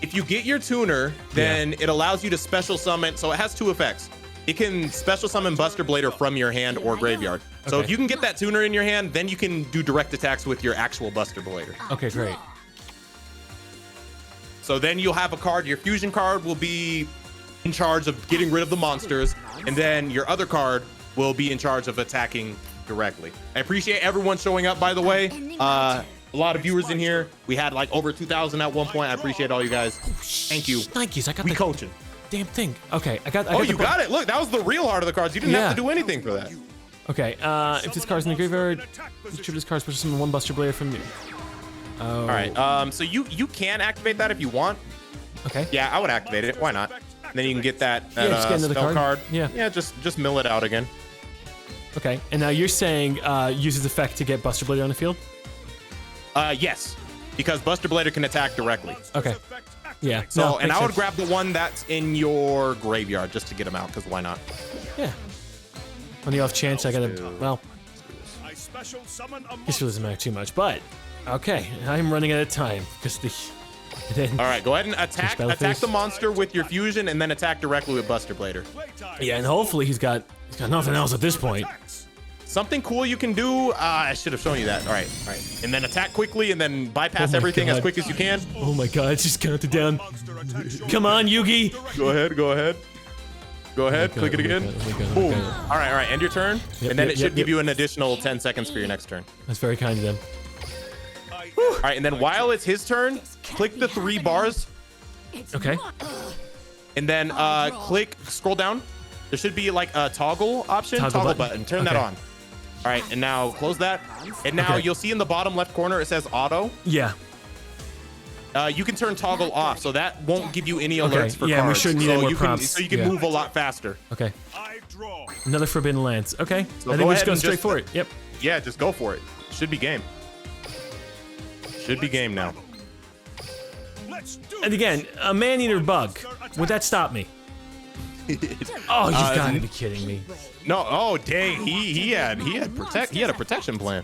A: If you get your tuner, then it allows you to special summon. So it has two effects. It can special summon Buster Blader from your hand or graveyard. So if you can get that tuner in your hand, then you can do direct attacks with your actual Buster Blader.
B: Okay, great.
A: So then you'll have a card. Your fusion card will be in charge of getting rid of the monsters, and then your other card will be in charge of attacking directly. I appreciate everyone showing up, by the way. A lot of viewers in here. We had like over 2,000 at one point. I appreciate all you guys. Thank you.
B: Nikes, I got
A: the coaching.
B: Damn thing. Okay, I got
A: you got it. Look, that was the real heart of the cards. You didn't have to do anything for that.
B: Okay, if this card's in the graveyard, each of this cards puts some one Buster Blader from you. Oh.
A: All right. So you can activate that if you want.
B: Okay.
A: Yeah, I would activate it. Why not? And then you can get that
B: just get another
A: spell card.
B: Yeah.
A: Yeah, just mill it out again.
B: Okay. And now you're saying use his effect to get Buster Blader on the field?
A: Yes, because Buster Blader can attack directly.
B: Okay. Yeah.
A: So, and I would grab the one that's in your graveyard just to get him out, because why not?
B: Yeah. On the off chance I gotta, well, this really doesn't matter too much, but okay, I'm running out of time because And then,
A: All right, go ahead and attack the monster with your fusion, and then attack directly with Buster Blader.
B: yeah, and hopefully he's got nothing else at this point.
A: Something cool you can do. I should have shown you that. All right. And then attack quickly, and then bypass everything as quick as you can.
B: Oh my God! Just counted down. Come on, Yugi.
A: Go ahead. Click it again. Boom. All right. End your turn, and then it should give you an additional 10 seconds for your next turn.
B: That's very kind of them.
A: All right, and then while it's his turn, click the 3 bars.
B: Okay.
A: And then scroll down. There should be like a toggle option, toggle button. Turn that on. All right, and now close that. And now you'll see in the bottom left corner, it says auto.
B: Yeah.
A: You can turn toggle off, so that won't give you any alerts for cards.
B: Yeah, we shouldn't need any more prompts.
A: So you can move a lot faster.
B: Okay. Another Forbidden Lance. Okay.
A: So
B: I think we're just going straight for it. Yep.
A: Yeah, just go for it. Should be game. Should be game now.
B: And again, a man-eater bug. Would that stop me? Oh, you've got to be kidding me.
A: No. Oh, dang. He had a protection plan.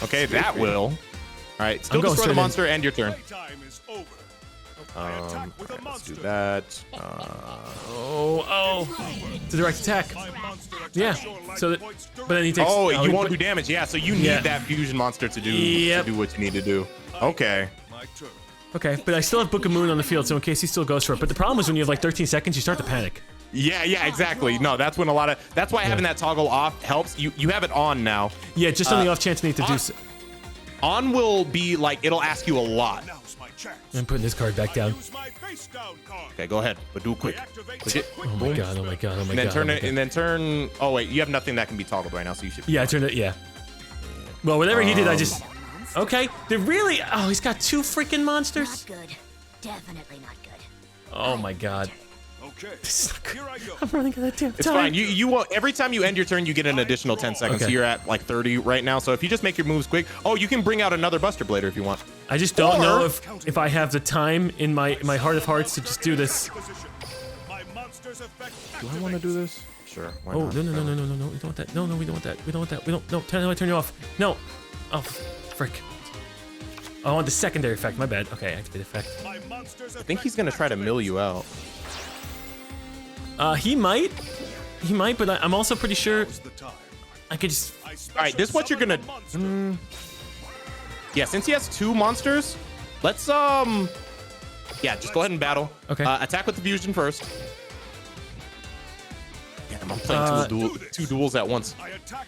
A: Okay, that will. All right. Still destroy the monster and your turn. Let's do that.
B: It's a direct attack. Yeah. So that, but then he takes.
A: Oh, you won't do damage. Yeah. So you need that fusion monster to do what you need to do. Okay.
B: Okay, but I still have Book of Moon on the field, so in case he still goes for it. But the problem is when you have like 13 seconds, you start to panic.
A: Yeah, exactly. No, that's when that's why having that toggle off helps. You have it on now.
B: Yeah, just on the off chance you need to do so.
A: On will be like, it'll ask you a lot.
B: I'm putting this card back down.
A: Okay, go ahead, but do it quick.
B: Oh my god, oh my god, oh my god.
A: And then turn it, and then turn. Oh wait, you have nothing that can be toggled right now, so you should.
B: Yeah, I turned it. Yeah. Well, whatever he did, I just. Okay, they're really. Oh, he's got 2 freaking monsters.
E: Not good. Definitely not good.
B: Oh my god.
C: Okay.
B: Here I go. I'm running out of damn time.
A: It's fine. You will, every time you end your turn, you get an additional 10 seconds.
B: Okay.
A: So you're at like 30 right now. So if you just make your moves quick, you can bring out another Buster Blader if you want.
B: I just don't know if I have the time in my heart of hearts to just do this.
A: Do I want to do this? Sure. Why
B: Oh
A: not?
B: no! We don't want that. No, we don't want that. We don't want that. We don't. No, turn you off. No. Oh, frick. Oh, I want the secondary effect. My bad. Okay, activate effect.
A: I think he's gonna try to mill you out.
B: He might, but I'm also pretty sure I could just.
A: All right, this is what you're gonna. Yeah, since he has 2 monsters, let's yeah, just go ahead and battle.
B: Okay.
A: Attack with the fusion first. Damn, I'm playing 2 duels at once.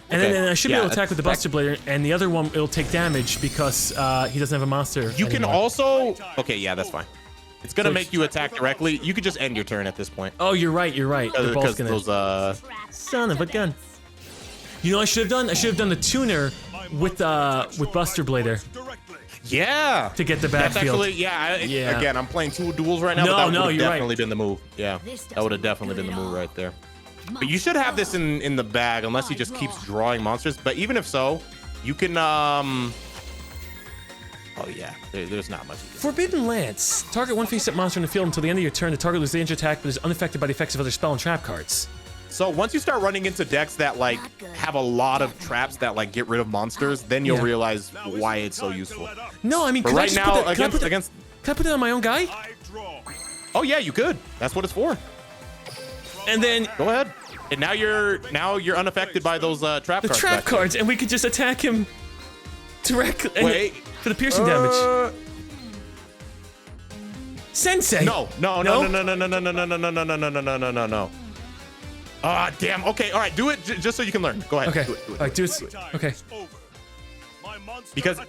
B: And then I should be able to attack with the Buster Blader, and the other one it'll take damage because he doesn't have a monster.
A: You can
B: anymore.
A: also. Okay, yeah, that's fine. It's gonna make you attack directly. You could just end your turn at this point.
B: Oh, you're right. They're both gonna.
A: Those,
B: Son of a gun. You know what I should have done? I should have done the tuner with Buster Blader.
A: Yeah.
B: To get the
A: That's
B: backfield.
A: actually, yeah. Again, I'm playing 2 duels right now.
B: No,
A: but that would have
B: you're
A: definitely been the move. Yeah, that would have definitely been the move right there. But you should have this in the bag unless he just keeps drawing monsters. But even if so, you can Oh yeah, there's not much.
B: Forbidden Lance. Target one face-up monster in the field until the end of your turn. The target loses range attack, but is unaffected by the effects of other spell and trap cards.
A: So once you start running into decks that like have a lot of traps that like get rid of monsters, then you'll realize why it's so useful.
B: No, I mean,
A: but right now against
B: can I put it on my own guy?
A: Oh yeah, you could. That's what it's for.
B: And then
A: go ahead. And now you're unaffected by those trap cards.
B: The trap cards, and we could just attack him directly. Wait. For the piercing damage. Sensei.
A: No. Ah, damn. Okay, all right. Do it just so you can learn. Go ahead.
B: Okay.
A: Do it.
B: All right, do it. Okay.
A: Because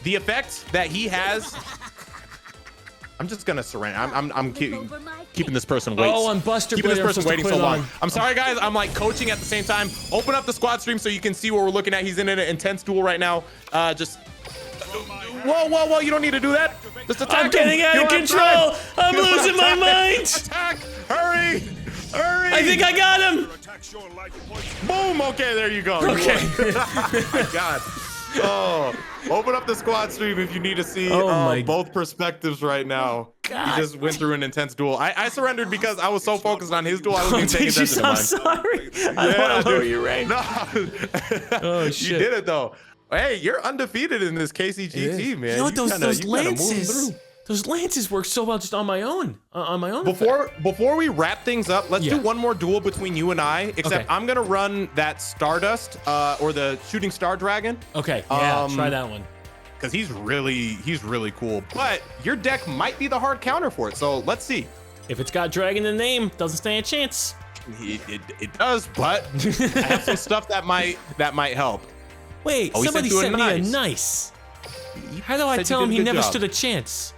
A: the effect that he has, I'm just gonna surrender. I'm keeping this person waiting.
B: Oh, I'm Buster.
A: Keeping this person waiting so long. I'm sorry, guys. I'm like coaching at the same time. Open up the squad stream so you can see what we're looking at. He's in an intense duel right now. Just. Whoa! You don't need to do that. Just attack him.
B: I'm getting out of control. I'm losing my mind.
A: Attack! Hurry!
B: I think I got him.
A: Boom! Okay, there you go.
B: Okay.
A: Oh my God. Oh, open up the squad stream if you need to see both perspectives right now. God. He just went through an intense duel. I surrendered because I was so focused on his duel. I wasn't even paying attention to mine.
B: I'm sorry.
A: Yeah,
B: I want to lower your rank.
A: No.
B: Oh shit!
A: You did it though. Hey, you're undefeated in this KCGG, man.
B: You know what those lances? Those lances work so well just on my own.
A: Before we wrap things up, let's do one more duel between you and I. Except I'm gonna run that Stardust or the Shooting Star Dragon.
B: Okay. Yeah. Try that one.
A: Because he's really cool. But your deck might be the hard counter for it. So let's see.
B: If it's got dragon in the name, doesn't stand a chance.
A: It does, but I have some stuff that might help.
B: Wait, somebody sent me a nice. How do I tell him he never stood a chance?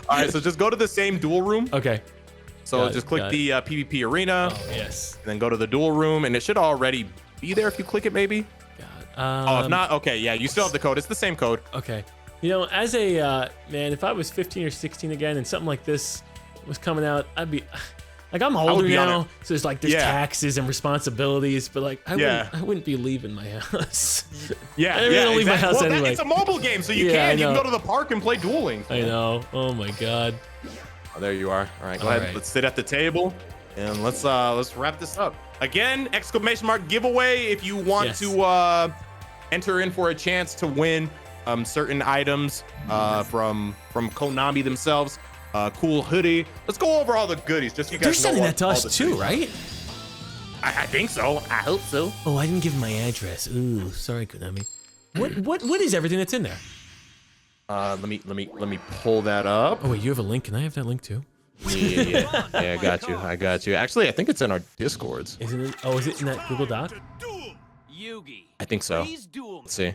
A: All right, so just go to the same duel room.
B: Okay.
A: So just click the PvP arena.
B: Oh, yes.
A: And then go to the duel room, and it should already be there if you click it, maybe.
B: God.
A: If not, okay, yeah, you still have the code. It's the same code.
B: Okay. You know, as a man, if I was 15 or 16 again, and something like this was coming out, I'd be. Like, I'm older now, so there's taxes and responsibilities, but like I wouldn't be leaving my house. I don't leave my house anyway.
A: It's a mobile game, so you can go to the park and play Duel Links.
B: I know. Oh my god.
A: Oh, there you are. All right, go ahead. Let's sit at the table and let's wrap this up. Again, ! giveaway if you want to enter in for a chance to win certain items from Konami themselves. Cool hoodie. Let's go over all the goodies. Just so you guys
B: They're sending that to us too, right?
A: I think so. I hope so.
B: Oh, I didn't give my address. Ooh, sorry, Konami. What is everything that's in there?
A: Let me pull that up.
B: Oh wait, you have a link. Can I have that link too?
A: Yeah, I got you. Actually, I think it's in our Discords.
B: Isn't it? Oh, is it in that Google Doc?
A: I think so. Let's see.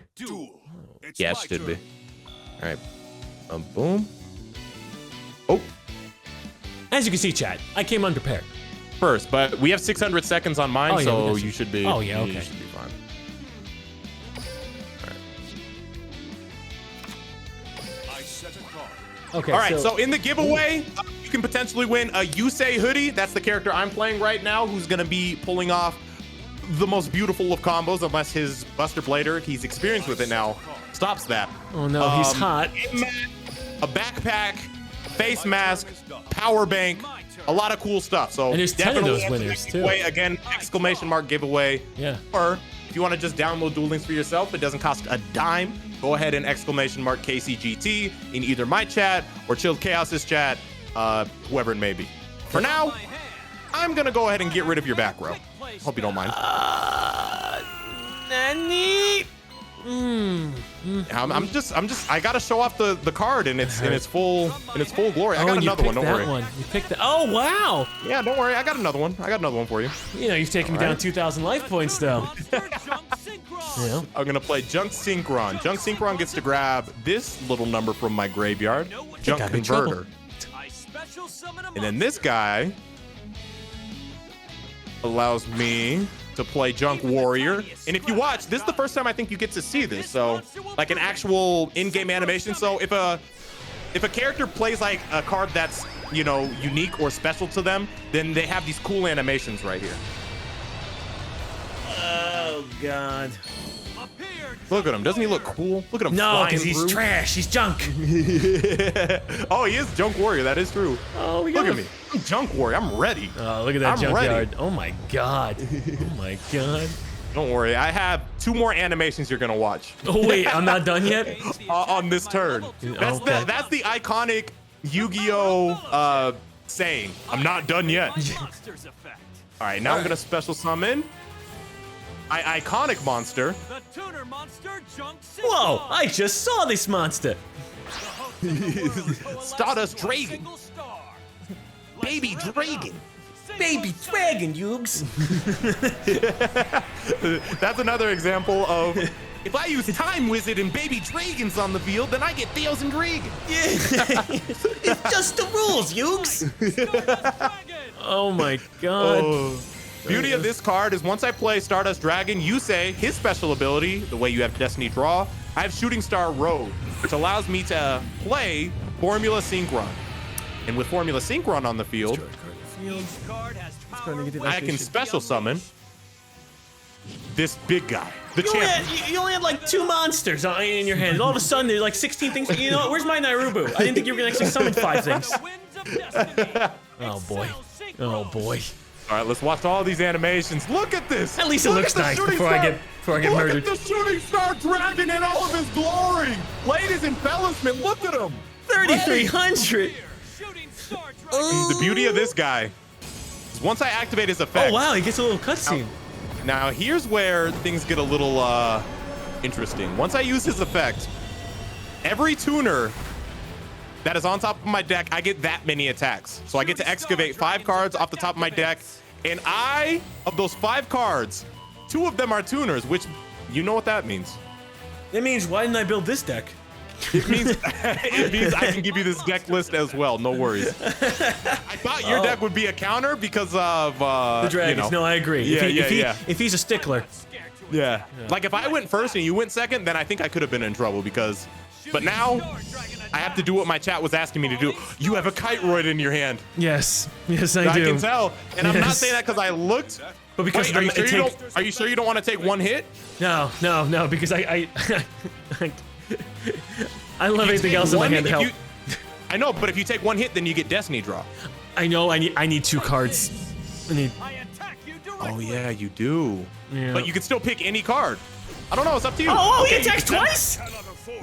A: Yeah, it should be. All right. Boom. Oh.
B: As you can see, chat, I came unprepared.
A: First, but we have 600 seconds on mine, so you should be.
B: Oh yeah, okay.
A: You should be fine.
C: I set a card.
B: Okay.
A: All right. So in the giveaway, you can potentially win a Yusei hoodie. That's the character I'm playing right now, who's gonna be pulling off the most beautiful of combos, unless his Buster Blader, he's experienced with it now, stops that.
B: Oh no, he's hot.
A: A backpack, face mask, power bank, a lot of cool stuff. So
B: and there's 10 of those winners too.
A: Again, ! giveaway.
B: Yeah.
A: Or if you want to just download Duel Links for yourself, it doesn't cost a dime. Go ahead and ! KCGT in either my chat or Chilled Chaos's chat, whoever it may be. For now, I'm gonna go ahead and get rid of your back row. Hope you don't mind.
B: Nani?
A: I gotta show off the card in its full glory. I got another one. Don't worry.
B: You picked that. Oh wow.
A: Yeah, don't worry. I got another one. For you.
B: You know, you've taken me down 2,000 life points though. Yeah.
A: I'm gonna play Junk Synchron. Junk Synchron gets to grab this little number from my graveyard, Junk Converter. And then this guy allows me to play Junk Warrior. And if you watch, this is the first time I think you get to see this. So like an actual in-game animation. So if a character plays like a card that's, you know, unique or special to them, then they have these cool animations right here.
B: Oh God.
A: Look at him. Doesn't he look cool? Look at him.
B: No, because he's trash. He's junk.
A: Oh, he is Junk Warrior. That is true.
B: Oh,
A: look at me. I'm Junk Warrior. I'm ready.
B: Oh, look at that junkyard. Oh my God. Oh my God.
A: Don't worry. I have 2 more animations you're gonna watch.
B: Oh wait, I'm not done yet.
A: On this turn. That's the iconic Yu-Gi-Oh saying. I'm not done yet. All right, now I'm gonna special summon iconic monster.
C: The tuner monster Junk
B: Whoa! I just saw this monster.
A: Stardust Dragon. Baby Dragon.
B: Baby Dragon, Yugs.
A: That's another example of if I use Time Wizard and Baby Dragons on the field, then I get 1,000 Dragon.
B: Yeah. It's just the rules, Yugs. Oh my God.
A: Oh. Beauty of this card is once I play Stardust Dragon, you say his special ability, the way you have Destiny Draw, I have Shooting Star Road, which allows me to play Formula Synchron. And with Formula Synchron on the field, I can special summon this big guy, the champion.
B: You only had like 2 monsters in your hand. And all of a sudden, there's like 16 things. You know what? Where's my Nairubu? I didn't think you were going to actually summon 5 things. Oh boy. Oh boy.
A: All right, let's watch all these animations. Look at this.
B: At least it
A: Look
B: looks
A: at the
B: nice
A: shooting
B: before I get murdered.
A: Look at the shooting star dragon in all of his glory. Ladies and embellishment, look at him.
B: 3,300.
C: Shooting star dragon.
A: The beauty of this guy is once I activate his effect.
B: Oh wow, he gets a little cutscene.
A: Now here's where things get a little interesting. Once I use his effect, every tuner that is on top of my deck, I get that many attacks. So I get to excavate 5 cards off the top of my deck. And of those 5 cards, 2 of them are tuners, which you know what that means.
B: It means why didn't I build this deck?
A: It means I can give you this deck list as well. No worries. I thought your deck would be a counter because of
B: The dragons.
A: you know.
B: No, I agree.
A: Yeah,
B: If he's a stickler.
A: Yeah. Like if I went first and you went second, then I think I could have been in trouble because. But now I have to do what my chat was asking me to do. You have a Kiteroid in your hand.
B: Yes, I do.
A: I can tell, and I'm not
B: Yes.
A: saying that because I looked.
B: But because
A: Wait, are you sure you don't want to take 1 hit?
B: No, because I love
A: You
B: anything
A: take
B: else in my
A: one-
B: hand to
A: if
B: help.
A: you- I know, but if you take 1 hit, then you get Destiny Draw.
B: I know. I need 2 cards. I need.
C: I attack you directly.
A: Oh yeah, you do.
B: Yeah.
A: But you can still pick any card. I don't know. It's up to you.
B: Oh,
A: Okay,
B: he attacks
A: you can-
B: twice.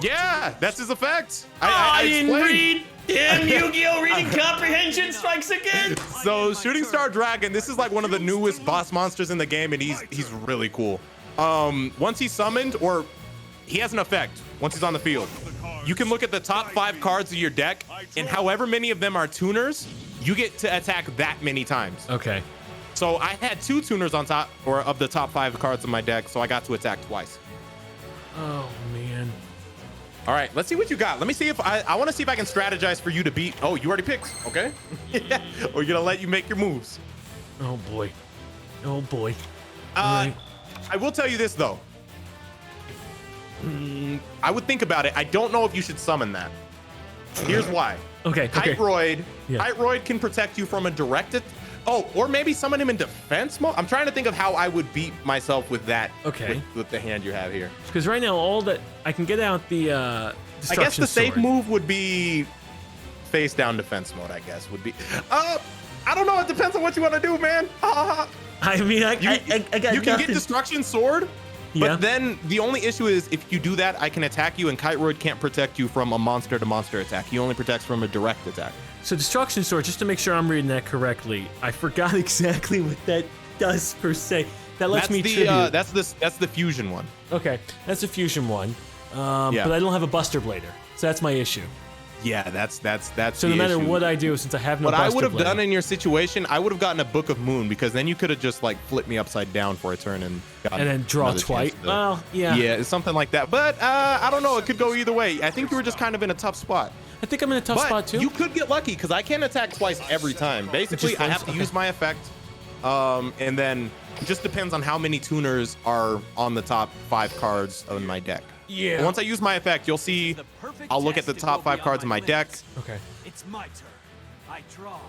A: Yeah, that's his effect.
B: I didn't
A: explained.
B: read. Damn, Yu-Gi-Oh! Reading comprehension strikes again.
A: So Shooting Star Dragon, this is like one of the newest boss monsters in the game, and he's really cool. Once he's summoned, or he has an effect once he's on the field, you can look at the top 5 cards of your deck, and however many of them are tuners, you get to attack that many times.
B: Okay.
A: So I had 2 tuners on top, or of the top 5 cards of my deck, so I got to attack twice.
B: Oh man.
A: All right, let's see what you got. Let me see if I want to see if I can strategize for you to beat. Oh, you already picked. Okay. Yeah. We're gonna let you make your moves.
B: Oh boy. Oh boy.
A: I will tell you this though. I would think about it. I don't know if you should summon that. Here's why.
B: Okay.
A: Kiteroid.
B: Yeah.
A: Kiteroid can protect you from a directed. Oh, or maybe summon him in defense mode. I'm trying to think of how I would beat myself with that.
B: Okay.
A: With the hand you have here.
B: Because right now, all that I can get out the.
A: I guess the safe
B: sword.
A: move would be face down defense mode. I guess would be. I don't know. It depends on what you want to do, man.
B: I mean, I got
A: You can get destruction sword.
B: Yeah.
A: But then the only issue is if you do that, I can attack you, and Kiteroid can't protect you from a monster-to-monster attack. He only protects from a direct attack.
B: So destruction sword, just to make sure I'm reading that correctly, I forgot exactly what that does per se. That lets me tribute.
A: That's the fusion one.
B: Okay, that's the fusion one.
A: Yeah.
B: But I don't have a Buster Blader, so that's my issue.
A: Yeah, that's.
B: So no matter what I do, since I have no
A: what
B: Buster
A: I would have
B: Blader,
A: done in your situation, I would have gotten a Book of Moon because then you could have just like flipped me upside down for a turn and
B: then draw twice. Well, yeah.
A: Yeah, it's something like that. But I don't know. It could go either way. I think you were just kind of in a tough spot.
B: I think I'm in a tough
A: But
B: spot too.
A: you could get lucky because I can attack twice every time. Basically, I have to use my effect, and then it just depends on how many tuners are on the top 5 cards of my deck.
B: Yeah.
A: And once I use my effect, you'll see. I'll look at the top 5 cards of my deck.
B: Okay.
C: It's my turn. I draw.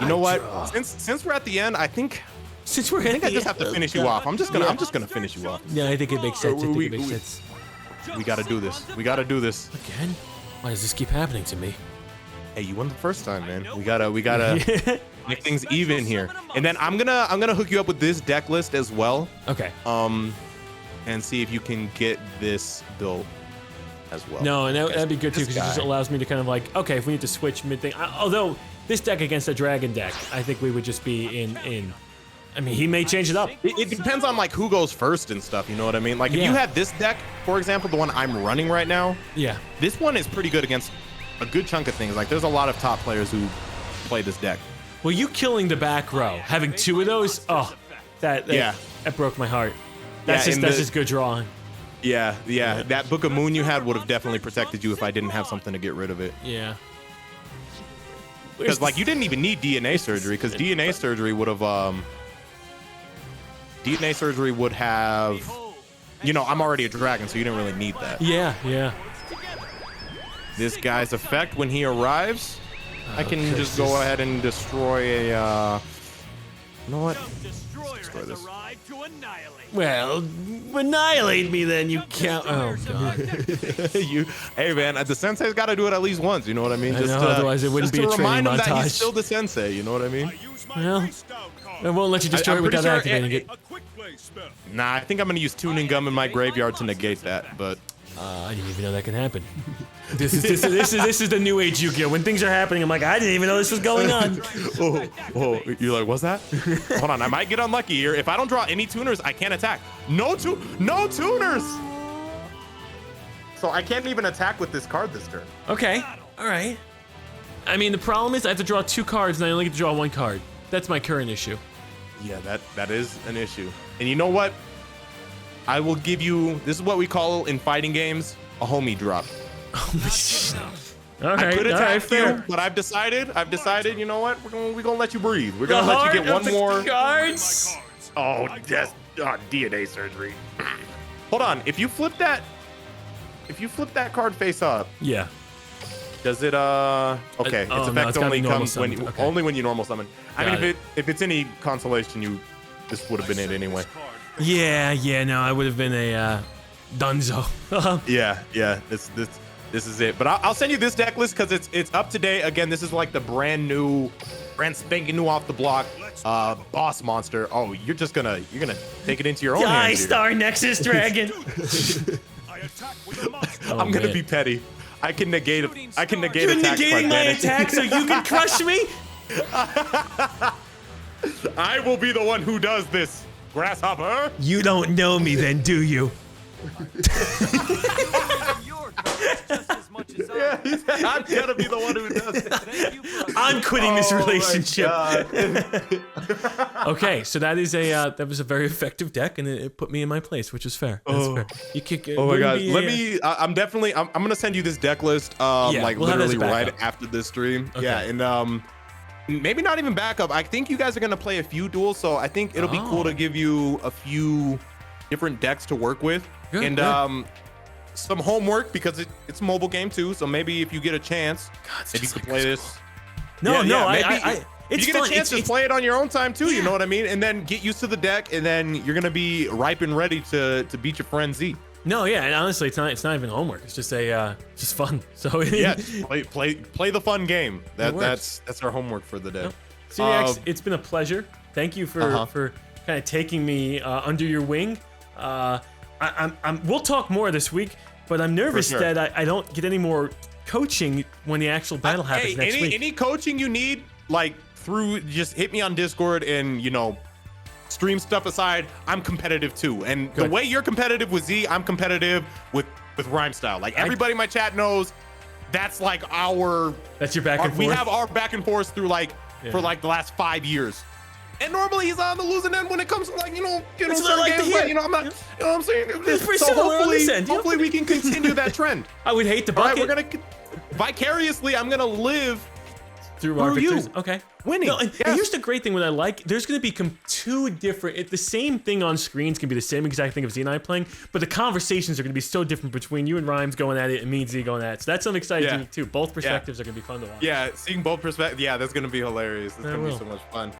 A: You know what? Since we're at the end, I think
B: Since we're
A: I just have to finish you off. I'm just gonna finish you off.
B: Yeah, I think it makes sense. I think it makes sense.
A: We gotta do this. We gotta do this.
B: Again? Why does this keep happening to me?
A: Hey, you won the first time, man. We gotta make things even here. And then I'm gonna hook you up with this deck list as well.
B: Okay.
A: And see if you can get this built as well.
B: No, and that'd be good too
A: This
B: because it just
A: guy.
B: allows me to kind of like, okay, if we need to switch mid thing. Although this deck against a dragon deck, I think we would just be in. I mean, he may change it up.
A: It depends on like who goes first and stuff. You know what I mean? Like if
B: Yeah.
A: you had this deck, for example, the one I'm running right now,
B: Yeah.
A: this one is pretty good against a good chunk of things. Like there's a lot of top players who play this deck.
B: Well, you killing the back row, having 2 of those, oh, that broke my heart. That's
A: Yeah,
B: just good drawing.
A: Yeah. That Book of Moon you had would have definitely protected you if I didn't have something to get rid of it.
B: Yeah.
A: Because like you didn't even need DNA surgery, because DNA surgery would have, you know, I'm already a dragon, so you didn't really need that.
B: Yeah.
A: This guy's effect when he arrives, I can just go ahead and destroy a You know what?
C: Self-destroyer
A: destroy
C: has
A: this.
C: arrived to annihilate.
B: Well, annihilate me then, you can't. Oh, God.
A: Hey man, the sensei's got to do it at least once. You know what I mean?
B: I know, otherwise it wouldn't
A: just
B: be
A: to
B: a training
A: remind him that
B: montage.
A: he's still the sensei. You know what I mean?
B: Well, I won't let you destroy it
A: I'm pretty
B: without
A: sure
B: activating it.
A: Nah, I think I'm gonna use tuning gum in my graveyard to negate that. But
B: I didn't even know that could happen. This is the new age Yu-Gi-Oh! When things are happening, I'm like, I didn't even know this was going on.
A: oh, you're like, what's that? Hold on, I might get unlucky here. If I don't draw any tuners, I can't attack. No tuners. So I can't even attack with this card this turn.
B: Okay, all right. I mean, the problem is I have to draw 2 cards and I only get to draw 1 card. That's my current issue.
A: Yeah, that is an issue. And you know what? I will give you, this is what we call in fighting games, a homie drop.
B: Okay,
A: I could
B: all right,
A: attack
B: fair.
A: you, but I've decided, you know what? We're gonna let you breathe. We're gonna let you get one more.
B: cards.
A: Oh, yes. DNA surgery. Hold on. If you flip that card face up,
B: Yeah.
A: does it okay,
B: oh,
A: its
B: no,
A: effect
B: it's gotta
A: only
B: be normal
A: comes when
B: summoned.
A: you
B: Okay.
A: only when you normal summon. I
B: Got
A: mean, if it's any consolation, this would have been it anyway.
B: Yeah, no, I would have been a dunzo.
A: Yeah, this is it. But I'll send you this deck list because it's up to date. Again, this is like the brand spanking new off the block boss monster. Oh, you're gonna take it into your own hands here.
B: Star Nexus Dragon.
A: I'm gonna be petty. I can negate
B: You're
A: attacks by
B: negating my
A: advantage.
B: attack so you can crush me?
A: I will be the one who does this, grasshopper.
B: You don't know me then, do you?
C: Your cards just as much as I do.
A: I'm gonna be the one who does it.
C: Thank you, brother.
B: I'm quitting this
A: Oh my
B: relationship.
A: God.
B: Okay, so that is that was a very effective deck, and it put me in my place, which is fair. That's fair. You kick.
A: Oh my God! I'm gonna send you this deck list. Like
B: we'll have it as a
A: literally right
B: backup.
A: after this stream.
B: Okay.
A: Yeah, and maybe not even backup. I think you guys are gonna play a few duels, so I think it'll be cool to give you a few different decks to work with,
B: Good,
A: and
B: good.
A: some homework because it's a mobile game too. So maybe if you get a chance,
B: it's
A: maybe you
B: just
A: could
B: like
A: play
B: a
A: this.
B: No,
A: maybe
B: I it's
A: if you get
B: fun.
A: a chance to play it on your own time too, you know what I mean? And then get used to the deck, and then you're gonna be ripe and ready to beat your friend Z.
B: No, yeah, and honestly, it's not even homework. It's just just fun. So
A: Yeah, play the fun game.
B: works.
A: That's our homework for the day.
B: SeeReax, it's been a pleasure. Thank you for kind of taking me under your wing. We'll talk more this week, but I'm nervous
A: sure.
B: that I don't get any more coaching when the actual battle happens next week.
A: Any coaching you need, like just hit me on Discord and stream stuff aside. I'm competitive too, and
B: Good.
A: the way you're competitive with Z, I'm competitive with Rhyme Style. Like everybody in my chat knows, that's like
B: That's your back and forth.
A: we have our back and forth through for like the last 5 years. And normally he's on the losing end when it comes to
B: It's
A: certain
B: not like
A: games,
B: the
A: but,
B: hit.
A: you know what I'm saying?
B: It's pretty
A: So
B: similar on this end.
A: hopefully we can continue that trend.
B: I would hate the
A: All right,
B: bucket.
A: we're gonna vicariously. I'm gonna live
B: through our
A: you.
B: victories. Okay.
A: winning.
B: No, and
A: Yeah.
B: here's the great thing. What I like, there's going to be two different. The same thing on screens can be the same exact thing of Z and I playing, but the conversations are going to be so different between you and Rhymes going at it and me and Z going at it. So that's something exciting to me too. Both perspectives are going to be fun to watch.
A: Yeah, seeing both perspectives. Yeah, that's gonna be hilarious. It's gonna be so much fun.